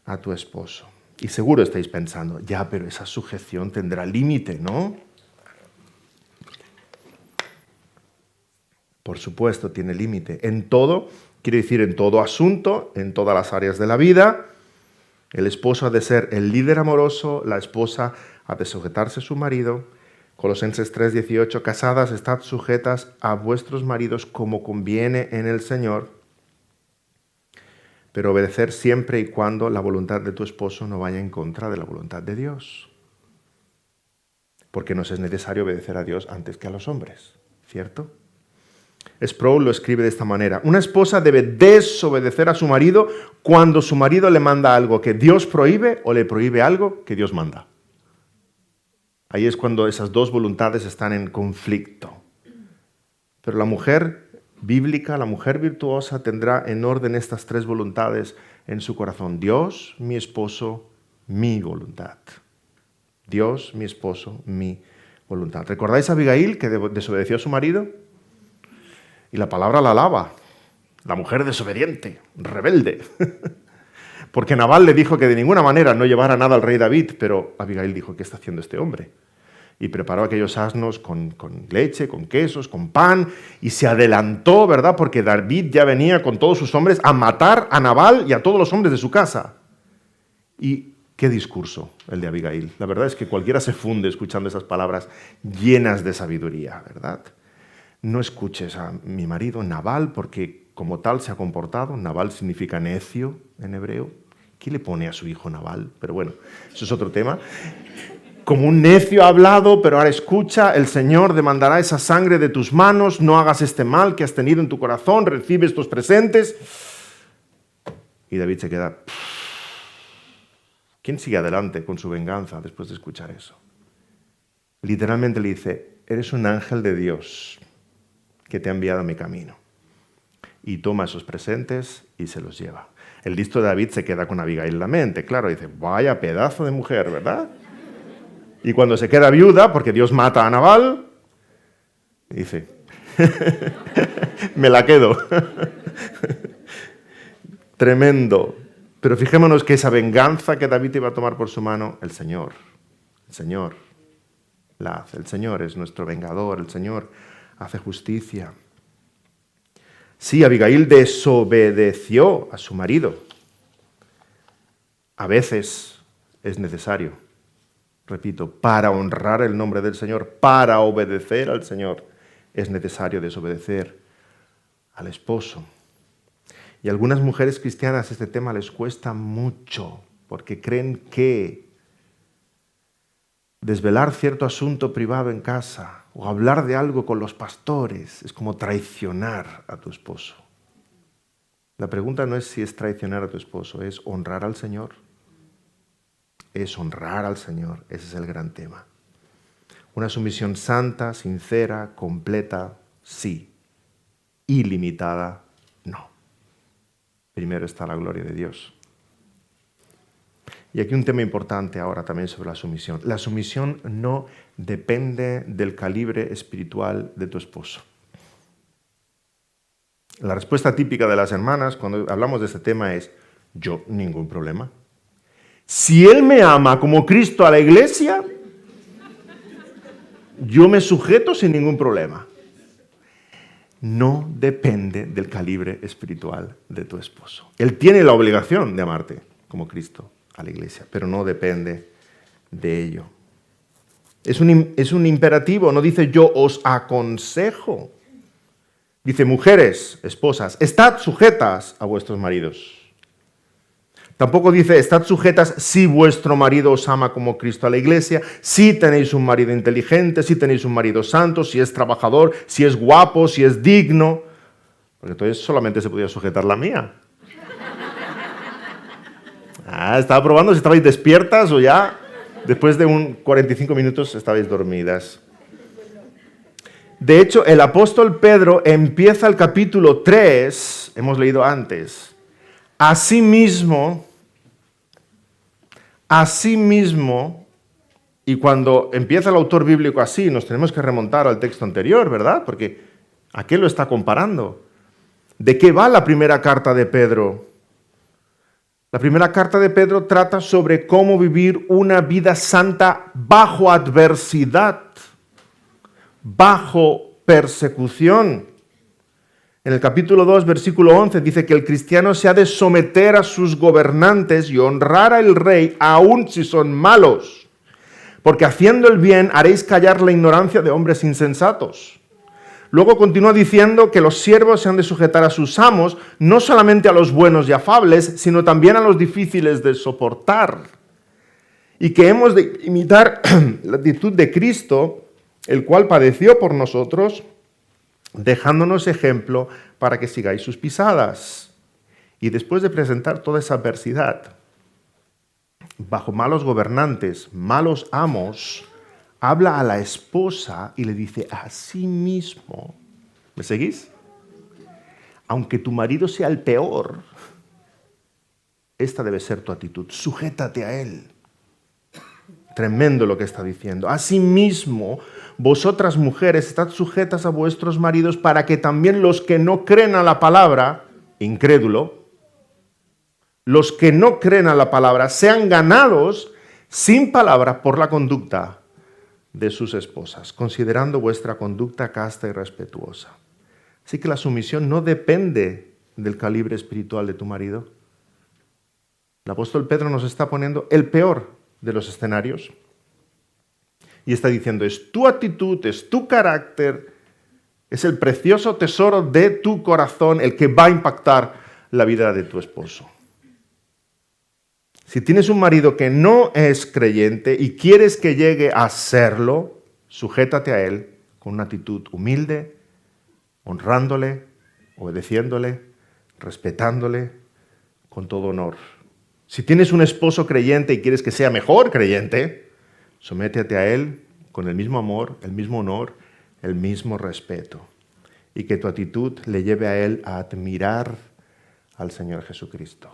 a tu esposo. Y seguro estáis pensando, ya, pero esa sujeción tendrá límite, ¿no? Por supuesto, tiene límite. En todo, quiere decir en todo asunto, en todas las áreas de la vida. El esposo ha de ser el líder amoroso, la esposa ha de sujetarse a su marido. Colosenses 3:18, casadas, estad sujetas a vuestros maridos como conviene en el Señor, pero obedecer siempre y cuando la voluntad de tu esposo no vaya en contra de la voluntad de Dios. Porque nos es necesario obedecer a Dios antes que a los hombres, ¿cierto? Sproul lo escribe de esta manera. Una esposa debe desobedecer a su marido cuando su marido le manda algo que Dios prohíbe o le prohíbe algo que Dios manda. Ahí es cuando esas dos voluntades están en conflicto. Pero la mujer bíblica, la mujer virtuosa, tendrá en orden estas tres voluntades en su corazón. Dios, mi esposo, mi voluntad. Dios, mi esposo, mi voluntad. ¿Recordáis a Abigail que desobedeció a su marido? Y la palabra la alaba. La mujer desobediente, rebelde. Porque Nabal le dijo que de ninguna manera no llevara nada al rey David, pero Abigail dijo, ¿qué está haciendo este hombre? Y preparó aquellos asnos con leche, con quesos, con pan, y se adelantó, ¿verdad? Porque David ya venía con todos sus hombres a matar a Nabal y a todos los hombres de su casa. Y qué discurso el de Abigail. La verdad es que cualquiera se funde escuchando esas palabras llenas de sabiduría, ¿verdad? No escuches a mi marido Nabal porque como tal se ha comportado. Nabal significa necio en hebreo. ¿Qué le pone a su hijo Nabal? Pero bueno, eso es otro tema. Como un necio ha hablado, pero ahora escucha, el Señor demandará esa sangre de tus manos, no hagas este mal que has tenido en tu corazón, recibe estos presentes. Y David se queda. ¿Quién sigue adelante con su venganza después de escuchar eso? Literalmente le dice, eres un ángel de Dios que te ha enviado a mi camino. Y toma esos presentes y se los lleva. El listo de David se queda con Abigail en la mente, claro, dice, vaya pedazo de mujer, ¿verdad? Y cuando se queda viuda, porque Dios mata a Nabal, dice, me la quedo. Tremendo. Pero fijémonos que esa venganza que David iba a tomar por su mano, el Señor la hace. El Señor es nuestro vengador, el Señor hace justicia. Sí, Abigail desobedeció a su marido. A veces es necesario, repito, para honrar el nombre del Señor, para obedecer al Señor, es necesario desobedecer al esposo. Y a algunas mujeres cristianas este tema les cuesta mucho, porque creen que desvelar cierto asunto privado en casa o hablar de algo con los pastores es como traicionar a tu esposo. La pregunta no es si es traicionar a tu esposo, es honrar al Señor. Es honrar al Señor, ese es el gran tema. Una sumisión santa, sincera, completa, sí. Ilimitada, no. Primero está la gloria de Dios. Y aquí un tema importante ahora también sobre la sumisión. La sumisión no depende del calibre espiritual de tu esposo. La respuesta típica de las hermanas cuando hablamos de este tema es: yo, ningún problema. Si él me ama como Cristo a la iglesia, yo me sujeto sin ningún problema. No depende del calibre espiritual de tu esposo. Él tiene la obligación de amarte como Cristo a la iglesia, pero no depende de ello. Es un imperativo, no dice yo os aconsejo. Dice mujeres, esposas, estad sujetas a vuestros maridos. Tampoco dice estad sujetas si vuestro marido os ama como Cristo a la iglesia, si tenéis un marido inteligente, si tenéis un marido santo, si es trabajador, si es guapo, si es digno. Porque entonces solamente se podía sujetar la mía. Estaba probando si estabais despiertas o ya después de 45 minutos estabais dormidas. De hecho, el apóstol Pedro empieza el capítulo 3, hemos leído antes. Asimismo, y cuando empieza el autor bíblico así, nos tenemos que remontar al texto anterior, ¿verdad? Porque ¿a qué lo está comparando? ¿De qué va la primera carta de Pedro? La primera carta de Pedro trata sobre cómo vivir una vida santa bajo adversidad, bajo persecución. En el capítulo 2, versículo 11, dice que el cristiano se ha de someter a sus gobernantes y honrar al rey, aun si son malos, porque haciendo el bien haréis callar la ignorancia de hombres insensatos. Luego continúa diciendo que los siervos se han de sujetar a sus amos, no solamente a los buenos y afables, sino también a los difíciles de soportar. Y que hemos de imitar la actitud de Cristo, el cual padeció por nosotros, dejándonos ejemplo para que sigáis sus pisadas. Y después de presentar toda esa adversidad, bajo malos gobernantes, malos amos, habla a la esposa y le dice: así mismo, ¿me seguís? Aunque tu marido sea el peor, esta debe ser tu actitud, sujétate a él. Tremendo lo que está diciendo. Asimismo, vosotras mujeres, estad sujetas a vuestros maridos para que también los que no creen a la palabra, incrédulo, los que no creen a la palabra, sean ganados sin palabra por la conducta de sus esposas, considerando vuestra conducta casta y respetuosa. Así que la sumisión no depende del calibre espiritual de tu marido. El apóstol Pedro nos está poniendo el peor de los escenarios y está diciendo: es tu actitud, es tu carácter, es el precioso tesoro de tu corazón el que va a impactar la vida de tu esposo. Si tienes un marido que no es creyente y quieres que llegue a serlo, sujétate a él con una actitud humilde, honrándole, obedeciéndole, respetándole con todo honor. Si tienes un esposo creyente y quieres que sea mejor creyente, sométete a él con el mismo amor, el mismo honor, el mismo respeto. Y que tu actitud le lleve a él a admirar al Señor Jesucristo.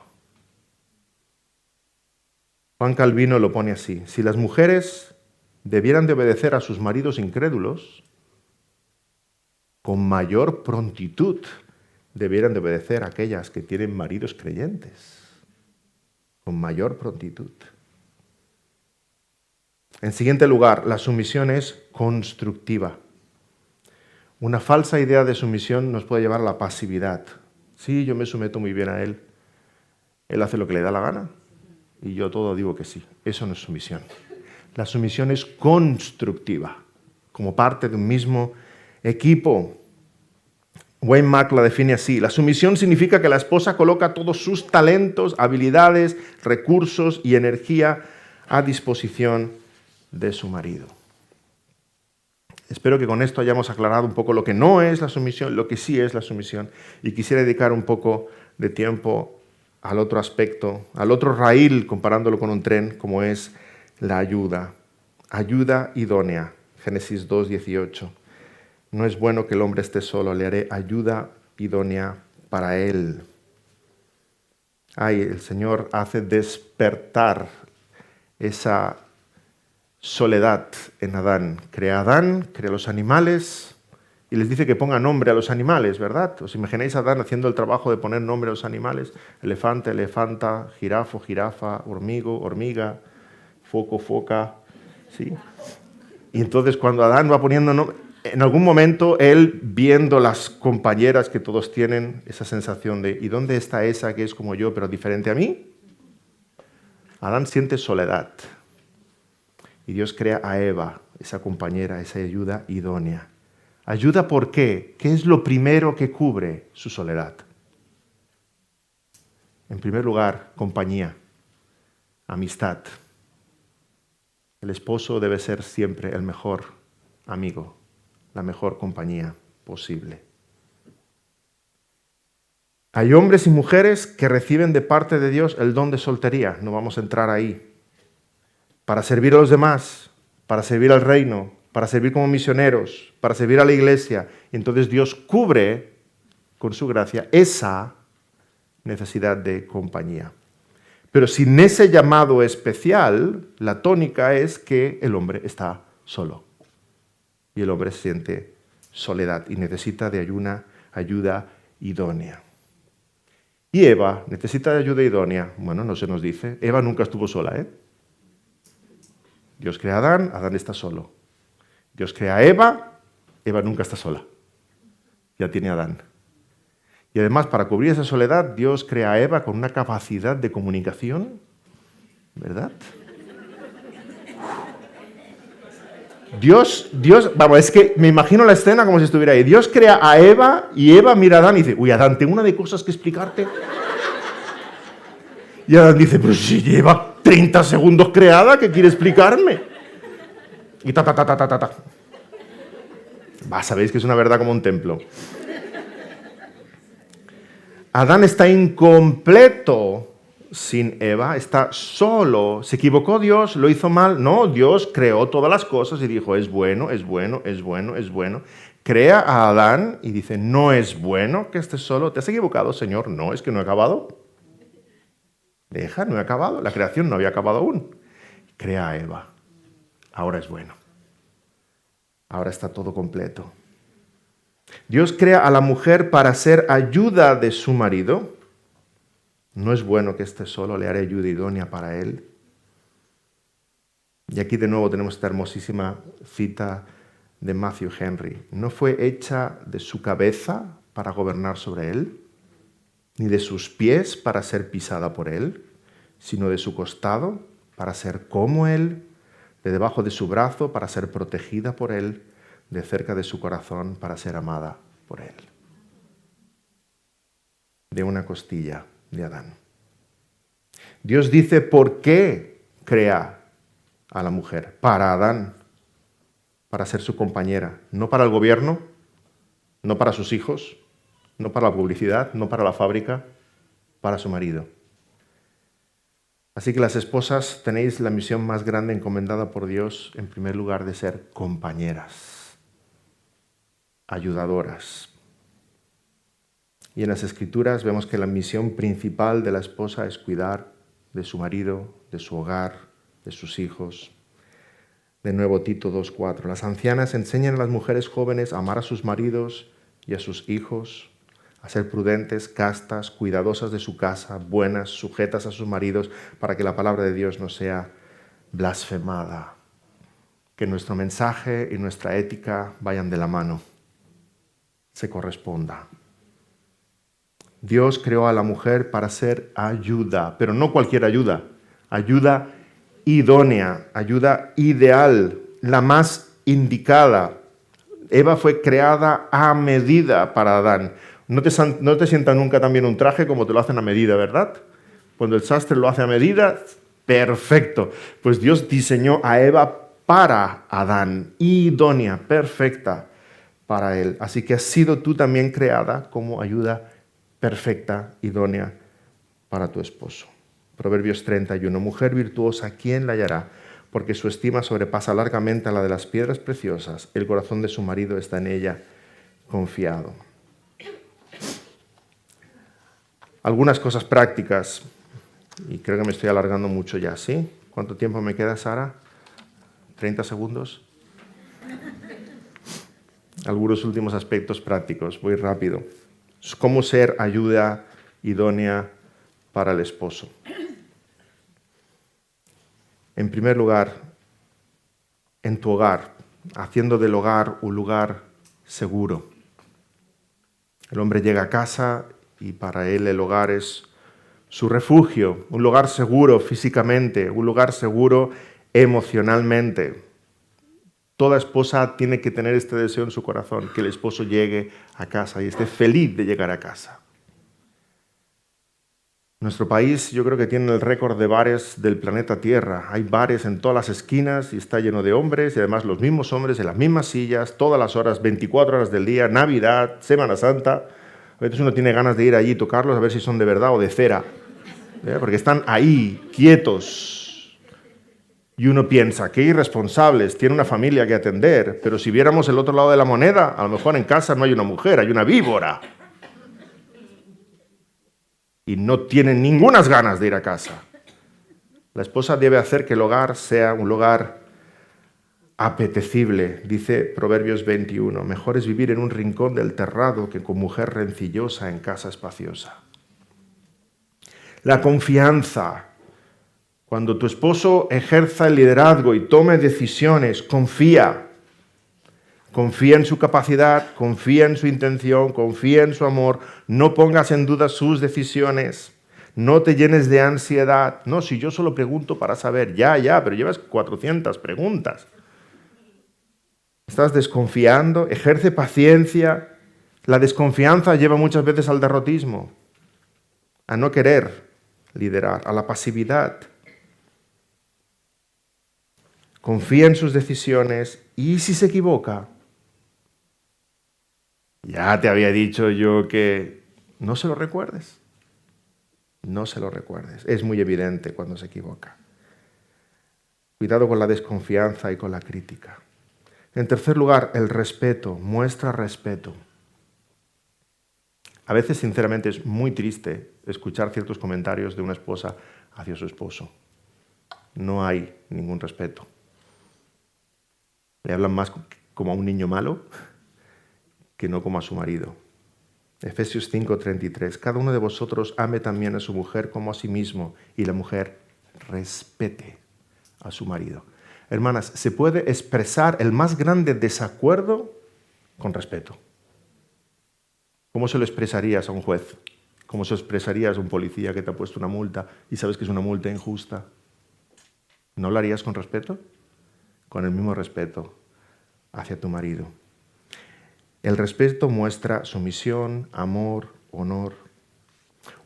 Juan Calvino lo pone así: si las mujeres debieran de obedecer a sus maridos incrédulos, con mayor prontitud debieran de obedecer a aquellas que tienen maridos creyentes. con mayor prontitud. En siguiente lugar, la sumisión es constructiva. Una falsa idea de sumisión nos puede llevar a la pasividad. Sí, yo me someto muy bien a él. Él hace lo que le da la gana y yo todo digo que sí. Eso no es sumisión. La sumisión es constructiva, como parte de un mismo equipo. Wayne Mack la define así: la sumisión significa que la esposa coloca todos sus talentos, habilidades, recursos y energía a disposición de su marido. Espero que con esto hayamos aclarado un poco lo que no es la sumisión, lo que sí es la sumisión, y quisiera dedicar un poco de tiempo al otro aspecto, al otro raíl, comparándolo con un tren, como es la ayuda. Ayuda idónea, Génesis 2:18. No es bueno que el hombre esté solo, le haré ayuda idónea para él. Ay, el Señor hace despertar esa soledad en Adán. Crea a Adán, crea los animales y les dice que ponga nombre a los animales, ¿verdad? ¿Os imagináis a Adán haciendo el trabajo de poner nombre a los animales? Elefante, elefanta, jirafo, jirafa, hormigo, hormiga, foco, foca, ¿sí? Y entonces cuando Adán va poniendo nombre, en algún momento él, viendo las compañeras que todos tienen, esa sensación de ¿y dónde está esa que es como yo pero diferente a mí? Adán siente soledad. Y Dios crea a Eva, esa compañera, esa ayuda idónea. ¿Ayuda por qué? ¿Qué es lo primero que cubre su soledad? En primer lugar, compañía, amistad. El esposo debe ser siempre el mejor amigo, la mejor compañía posible. Hay hombres y mujeres que reciben de parte de Dios el don de soltería, no vamos a entrar ahí, para servir a los demás, para servir al reino, para servir como misioneros, para servir a la iglesia. Y entonces Dios cubre con su gracia esa necesidad de compañía. Pero sin ese llamado especial, la tónica es que el hombre está solo. Y el hombre siente soledad y necesita de ayuda idónea. Y Eva necesita de ayuda idónea. Bueno, no se nos dice. Eva nunca estuvo sola, ¿eh? Dios crea a Adán, Adán está solo. Dios crea a Eva, Eva nunca está sola. Ya tiene a Adán. Y además, para cubrir esa soledad, Dios crea a Eva con una capacidad de comunicación, ¿verdad? Dios, vamos, es que me imagino la escena como si estuviera ahí. Dios crea a Eva y Eva mira a Adán y dice, uy, Adán, tengo una de cosas que explicarte. Y Adán dice, pero si lleva 30 segundos creada, ¿qué quiere explicarme? Y ta. Sabéis que es una verdad como un templo. Adán está incompleto sin Eva, está solo. ¿Se equivocó Dios? ¿Lo hizo mal? No, Dios creó todas las cosas y dijo, es bueno. Crea a Adán y dice, no es bueno que estés solo. ¿Te has equivocado, Señor? No, es que no he acabado. Deja, no he acabado. La creación no había acabado aún. Crea a Eva. Ahora es bueno. Ahora está todo completo. Dios crea a la mujer para ser ayuda de su marido. No es bueno que esté solo, le haré ayuda idónea para él. Y aquí de nuevo tenemos esta hermosísima cita de Matthew Henry. No fue hecha de su cabeza para gobernar sobre él, ni de sus pies para ser pisada por él, sino de su costado para ser como él, de debajo de su brazo para ser protegida por él, de cerca de su corazón para ser amada por él. De una costilla de Adán. Dios dice por qué crea a la mujer. Para Adán, para ser su compañera, no para el gobierno, no para sus hijos, no para la publicidad, no para la fábrica, para su marido. Así que las esposas tenéis la misión más grande encomendada por Dios, en primer lugar, de ser compañeras, ayudadoras. Y en las Escrituras vemos que la misión principal de la esposa es cuidar de su marido, de su hogar, de sus hijos. De nuevo, Tito 2:4. Las ancianas enseñan a las mujeres jóvenes a amar a sus maridos y a sus hijos, a ser prudentes, castas, cuidadosas de su casa, buenas, sujetas a sus maridos, para que la palabra de Dios no sea blasfemada. Que nuestro mensaje y nuestra ética vayan de la mano, se corresponda. Dios creó a la mujer para ser ayuda, pero no cualquier ayuda, ayuda idónea, ayuda ideal, la más indicada. Eva fue creada a medida para Adán. No te sienta nunca también un traje como te lo hacen a medida, ¿verdad? Cuando el sastre lo hace a medida, perfecto. Pues Dios diseñó a Eva para Adán, idónea, perfecta para él. Así que has sido tú también creada como ayuda perfecta, idónea para tu esposo. Proverbios 31. Mujer virtuosa, ¿quién la hallará? Porque su estima sobrepasa largamente a la de las piedras preciosas. El corazón de su marido está en ella confiado. Algunas cosas prácticas, y creo que me estoy alargando mucho ya, ¿sí? ¿Cuánto tiempo me queda, Sara? ¿30 segundos? Algunos últimos aspectos prácticos, voy rápido. ¿Cómo ser ayuda idónea para el esposo? En primer lugar, en tu hogar, haciendo del hogar un lugar seguro. El hombre llega a casa y para él el hogar es su refugio, un lugar seguro físicamente, un lugar seguro emocionalmente. Toda esposa tiene que tener este deseo en su corazón, que el esposo llegue a casa y esté feliz de llegar a casa. Nuestro país yo creo que tiene el récord de bares del planeta Tierra. Hay bares en todas las esquinas y está lleno de hombres y además los mismos hombres en las mismas sillas, todas las horas, 24 horas del día, Navidad, Semana Santa. A veces uno tiene ganas de ir allí y tocarlos a ver si son de verdad o de cera, porque están ahí, quietos. Y uno piensa, qué irresponsables, tiene una familia que atender, pero si viéramos el otro lado de la moneda, a lo mejor en casa no hay una mujer, hay una víbora. Y no tienen ningunas ganas de ir a casa. La esposa debe hacer que el hogar sea un lugar apetecible, dice Proverbios 21. Mejor es vivir en un rincón del terrado que con mujer rencillosa en casa espaciosa. La confianza. Cuando tu esposo ejerza el liderazgo y tome decisiones, confía. Confía en su capacidad, confía en su intención, confía en su amor. No pongas en duda sus decisiones. No te llenes de ansiedad. No, si yo solo pregunto para saber, pero llevas 400 preguntas. Estás desconfiando, ejerce paciencia. La desconfianza lleva muchas veces al derrotismo, a no querer liderar, a la pasividad. Confía en sus decisiones y si se equivoca, ya te había dicho yo que no se lo recuerdes. No se lo recuerdes. Es muy evidente cuando se equivoca. Cuidado con la desconfianza y con la crítica. En tercer lugar, el respeto. Muestra respeto. A veces, sinceramente, es muy triste escuchar ciertos comentarios de una esposa hacia su esposo. No hay ningún respeto. Le hablan más como a un niño malo que no como a su marido. Efesios 5:33. Cada uno de vosotros ame también a su mujer como a sí mismo y la mujer respete a su marido. Hermanas, se puede expresar el más grande desacuerdo con respeto. ¿Cómo se lo expresarías a un juez? ¿Cómo se lo expresarías a un policía que te ha puesto una multa y sabes que es una multa injusta? ¿No lo harías con respeto? Con el mismo respeto hacia tu marido. El respeto muestra sumisión, amor, honor.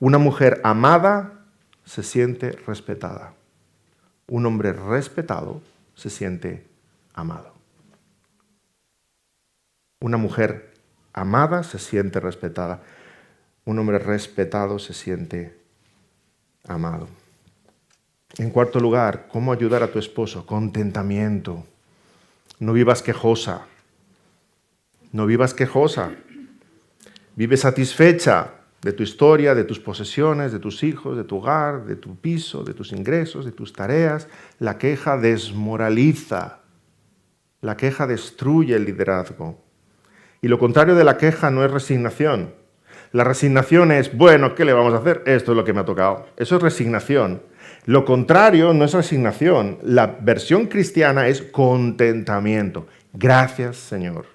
Una mujer amada se siente respetada. Un hombre respetado se siente amado. Una mujer amada se siente respetada. Un hombre respetado se siente amado. En cuarto lugar, ¿cómo ayudar a tu esposo? Contentamiento. No vivas quejosa. No vivas quejosa. Vive satisfecha de tu historia, de tus posesiones, de tus hijos, de tu hogar, de tu piso, de tus ingresos, de tus tareas. La queja desmoraliza. La queja destruye el liderazgo. Y lo contrario de la queja no es resignación. La resignación es, bueno, ¿qué le vamos a hacer? Esto es lo que me ha tocado. Eso es resignación. Lo contrario no es resignación. La versión cristiana es contentamiento. Gracias, Señor,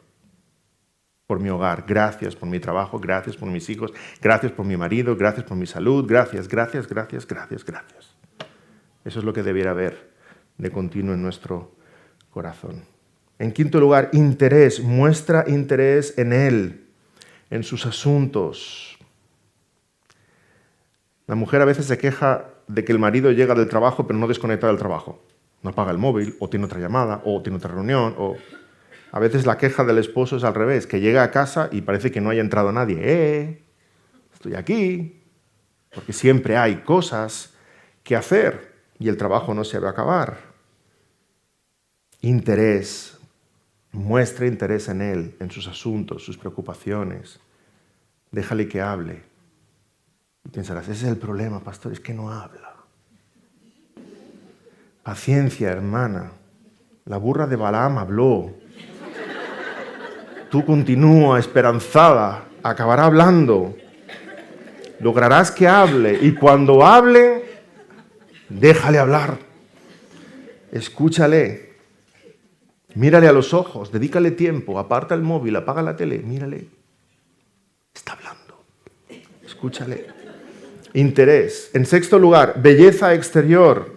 por mi hogar. Gracias por mi trabajo. Gracias por mis hijos. Gracias por mi marido. Gracias por mi salud. Gracias, gracias, gracias, gracias, gracias. Eso es lo que debiera haber de continuo en nuestro corazón. En quinto lugar, interés. Muestra interés en Él, en sus asuntos. La mujer a veces se queja de que el marido llega del trabajo pero no desconecta del trabajo. No apaga el móvil, o tiene otra llamada, o tiene otra reunión, o... A veces la queja del esposo es al revés, que llega a casa y parece que no haya entrado nadie. Estoy aquí, porque siempre hay cosas que hacer y el trabajo no se va a acabar. Interés. Muestra interés en él, en sus asuntos, sus preocupaciones. Déjale que hable. Y pensarás, ese es el problema, pastor, es que no habla. Paciencia, hermana. La burra de Balaam habló. Tú continúa esperanzada, acabará hablando. Lograrás que hable y cuando hable, déjale hablar. Escúchale. Mírale a los ojos, dedícale tiempo, aparta el móvil, apaga la tele, mírale. Está hablando. Escúchale. Interés. En sexto lugar, belleza exterior.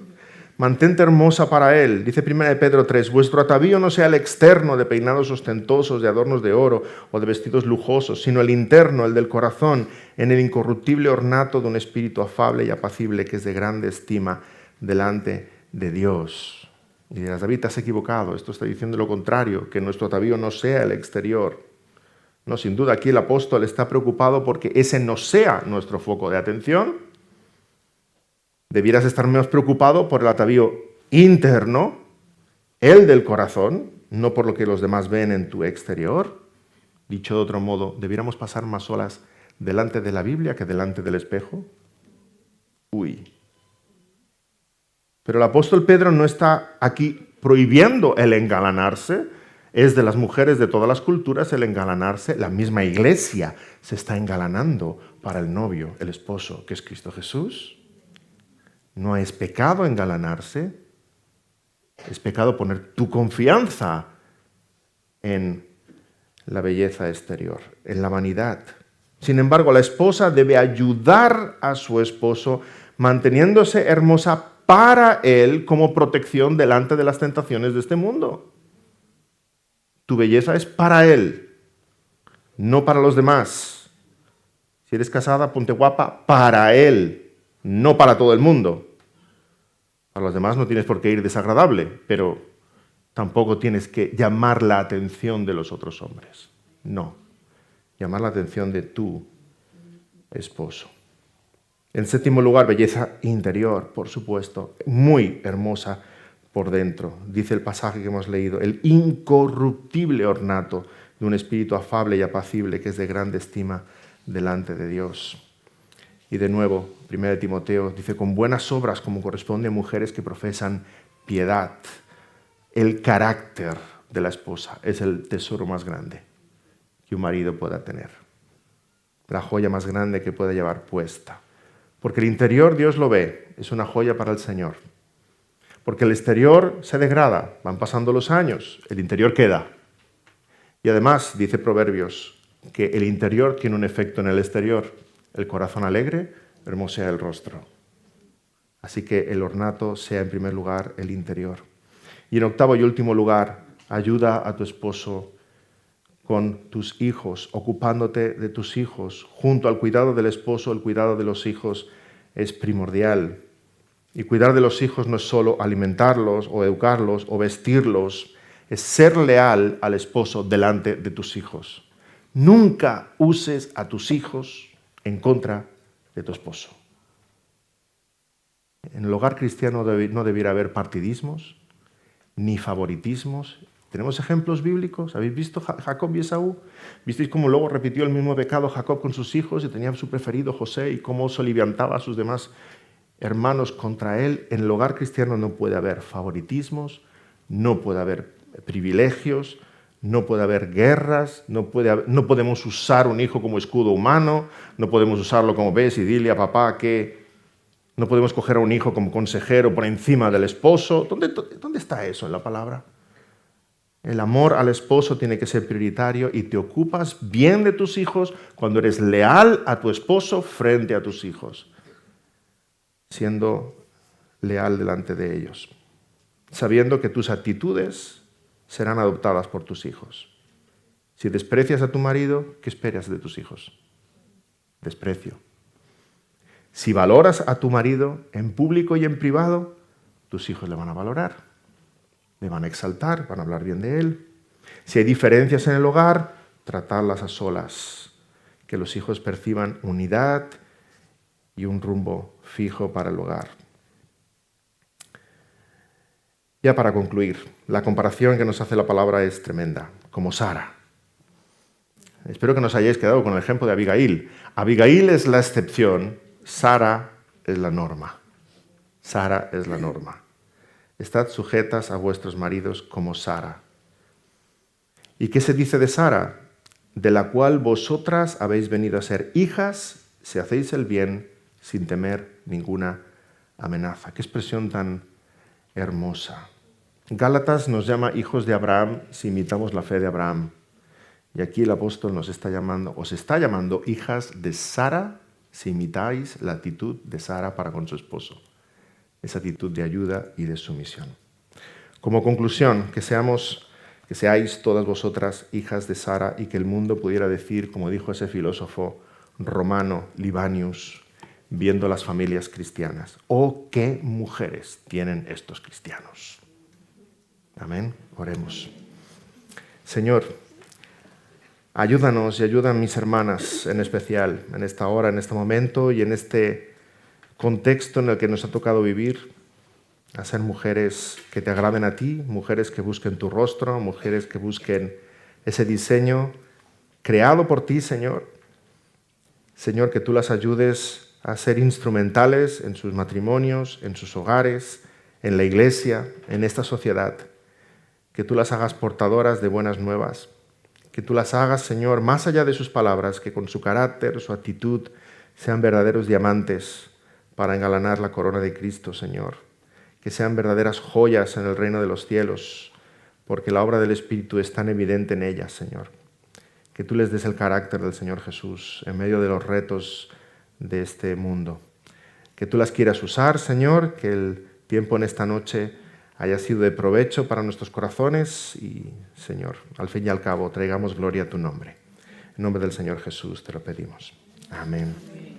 Mantente hermosa para él. Dice 1 Pedro 3, vuestro atavío no sea el externo de peinados ostentosos, de adornos de oro o de vestidos lujosos, sino el interno, el del corazón, en el incorruptible ornato de un espíritu afable y apacible que es de grande estima delante de Dios. Y dirás, David, te has equivocado. Esto está diciendo lo contrario, que nuestro atavío no sea el exterior. No, sin duda aquí el apóstol está preocupado porque ese no sea nuestro foco de atención. Debieras estar más preocupado por el atavío interno, el del corazón, no por lo que los demás ven en tu exterior. Dicho de otro modo, ¿debiéramos pasar más horas delante de la Biblia que delante del espejo? Uy. Pero el apóstol Pedro no está aquí prohibiendo el engalanarse. Es de las mujeres de todas las culturas el engalanarse. La misma iglesia se está engalanando para el novio, el esposo, que es Cristo Jesús. No es pecado engalanarse, es pecado poner tu confianza en la belleza exterior, en la vanidad. Sin embargo, la esposa debe ayudar a su esposo manteniéndose hermosa para él como protección delante de las tentaciones de este mundo. Tu belleza es para él, no para los demás. Si eres casada, ponte guapa para él, no para todo el mundo. Para los demás no tienes por qué ir desagradable, pero tampoco tienes que llamar la atención de los otros hombres. No, llamar la atención de tu esposo. En séptimo lugar, belleza interior, por supuesto, muy hermosa por dentro. Dice el pasaje que hemos leído, el incorruptible ornato de un espíritu afable y apacible que es de grande estima delante de Dios. Y de nuevo, 1 Timoteo dice, con buenas obras como corresponde a mujeres que profesan piedad. El carácter de la esposa es el tesoro más grande que un marido pueda tener. La joya más grande que pueda llevar puesta. Porque el interior Dios lo ve, es una joya para el Señor. Porque el exterior se degrada, van pasando los años, el interior queda. Y además, dice Proverbios, que el interior tiene un efecto en el exterior. El corazón alegre hermosea el rostro. Así que el ornato sea en primer lugar el interior. Y en octavo y último lugar, ayuda a tu esposo con tus hijos, ocupándote de tus hijos. Junto al cuidado del esposo, el cuidado de los hijos es primordial. Y cuidar de los hijos no es solo alimentarlos o educarlos o vestirlos, es ser leal al esposo delante de tus hijos. Nunca uses a tus hijos en contra de tu esposo. En el hogar cristiano no debiera haber partidismos ni favoritismos. ¿Tenemos ejemplos bíblicos? ¿Habéis visto Jacob y Esaú? ¿Visteis cómo luego repitió el mismo pecado Jacob con sus hijos y tenía su preferido José y cómo soliviantaba a sus demás hermanos contra él? En el hogar cristiano no puede haber favoritismos, no puede haber privilegios, no puede haber guerras, no podemos usar un hijo como escudo humano, no podemos usarlo como, ves, y dile a papá que no podemos coger a un hijo como consejero por encima del esposo. ¿Dónde está eso en la palabra? El amor al esposo tiene que ser prioritario y te ocupas bien de tus hijos cuando eres leal a tu esposo frente a tus hijos, siendo leal delante de ellos, sabiendo que tus actitudes serán adoptadas por tus hijos. Si desprecias a tu marido, ¿qué esperas de tus hijos? Desprecio. Si valoras a tu marido en público y en privado, tus hijos le van a valorar, le van a exaltar, van a hablar bien de él. Si hay diferencias en el hogar, tratarlas a solas, que los hijos perciban unidad y un rumbo fijo para el hogar. Ya para concluir, la comparación que nos hace la palabra es tremenda, como Sara. Espero que nos hayáis quedado con el ejemplo de Abigail. Abigail es la excepción, Sara es la norma. Sara es la norma. Estad sujetas a vuestros maridos como Sara. ¿Y qué se dice de Sara? De la cual vosotras habéis venido a ser hijas si hacéis el bien sin temer ninguna amenaza. Qué expresión tan hermosa. Gálatas nos llama hijos de Abraham si imitamos la fe de Abraham. Y aquí el apóstol os está llamando hijas de Sara si imitáis la actitud de Sara para con su esposo. Esa actitud de ayuda y de sumisión. Como conclusión, que seáis todas vosotras hijas de Sara y que el mundo pudiera decir, como dijo ese filósofo romano, Libanius, viendo las familias cristianas, ¡oh, qué mujeres tienen estos cristianos! Amén. Oremos. Señor, ayúdanos y ayuda a mis hermanas en especial, en esta hora, en este momento y en este contexto en el que nos ha tocado vivir, a ser mujeres que te agraden a ti, mujeres que busquen tu rostro, mujeres que busquen ese diseño creado por ti, Señor. Señor, que tú las ayudes a ser instrumentales en sus matrimonios, en sus hogares, en la iglesia, en esta sociedad. Que tú las hagas portadoras de buenas nuevas. Que tú las hagas, Señor, más allá de sus palabras, que con su carácter, su actitud, sean verdaderos diamantes para engalanar la corona de Cristo, Señor. Que sean verdaderas joyas en el reino de los cielos, porque la obra del Espíritu es tan evidente en ellas, Señor. Que tú les des el carácter del Señor Jesús en medio de los retos de este mundo. Que tú las quieras usar, Señor, que el tiempo en esta noche haya sido de provecho para nuestros corazones y, Señor, al fin y al cabo, traigamos gloria a tu nombre. En nombre del Señor Jesús te lo pedimos. Amén.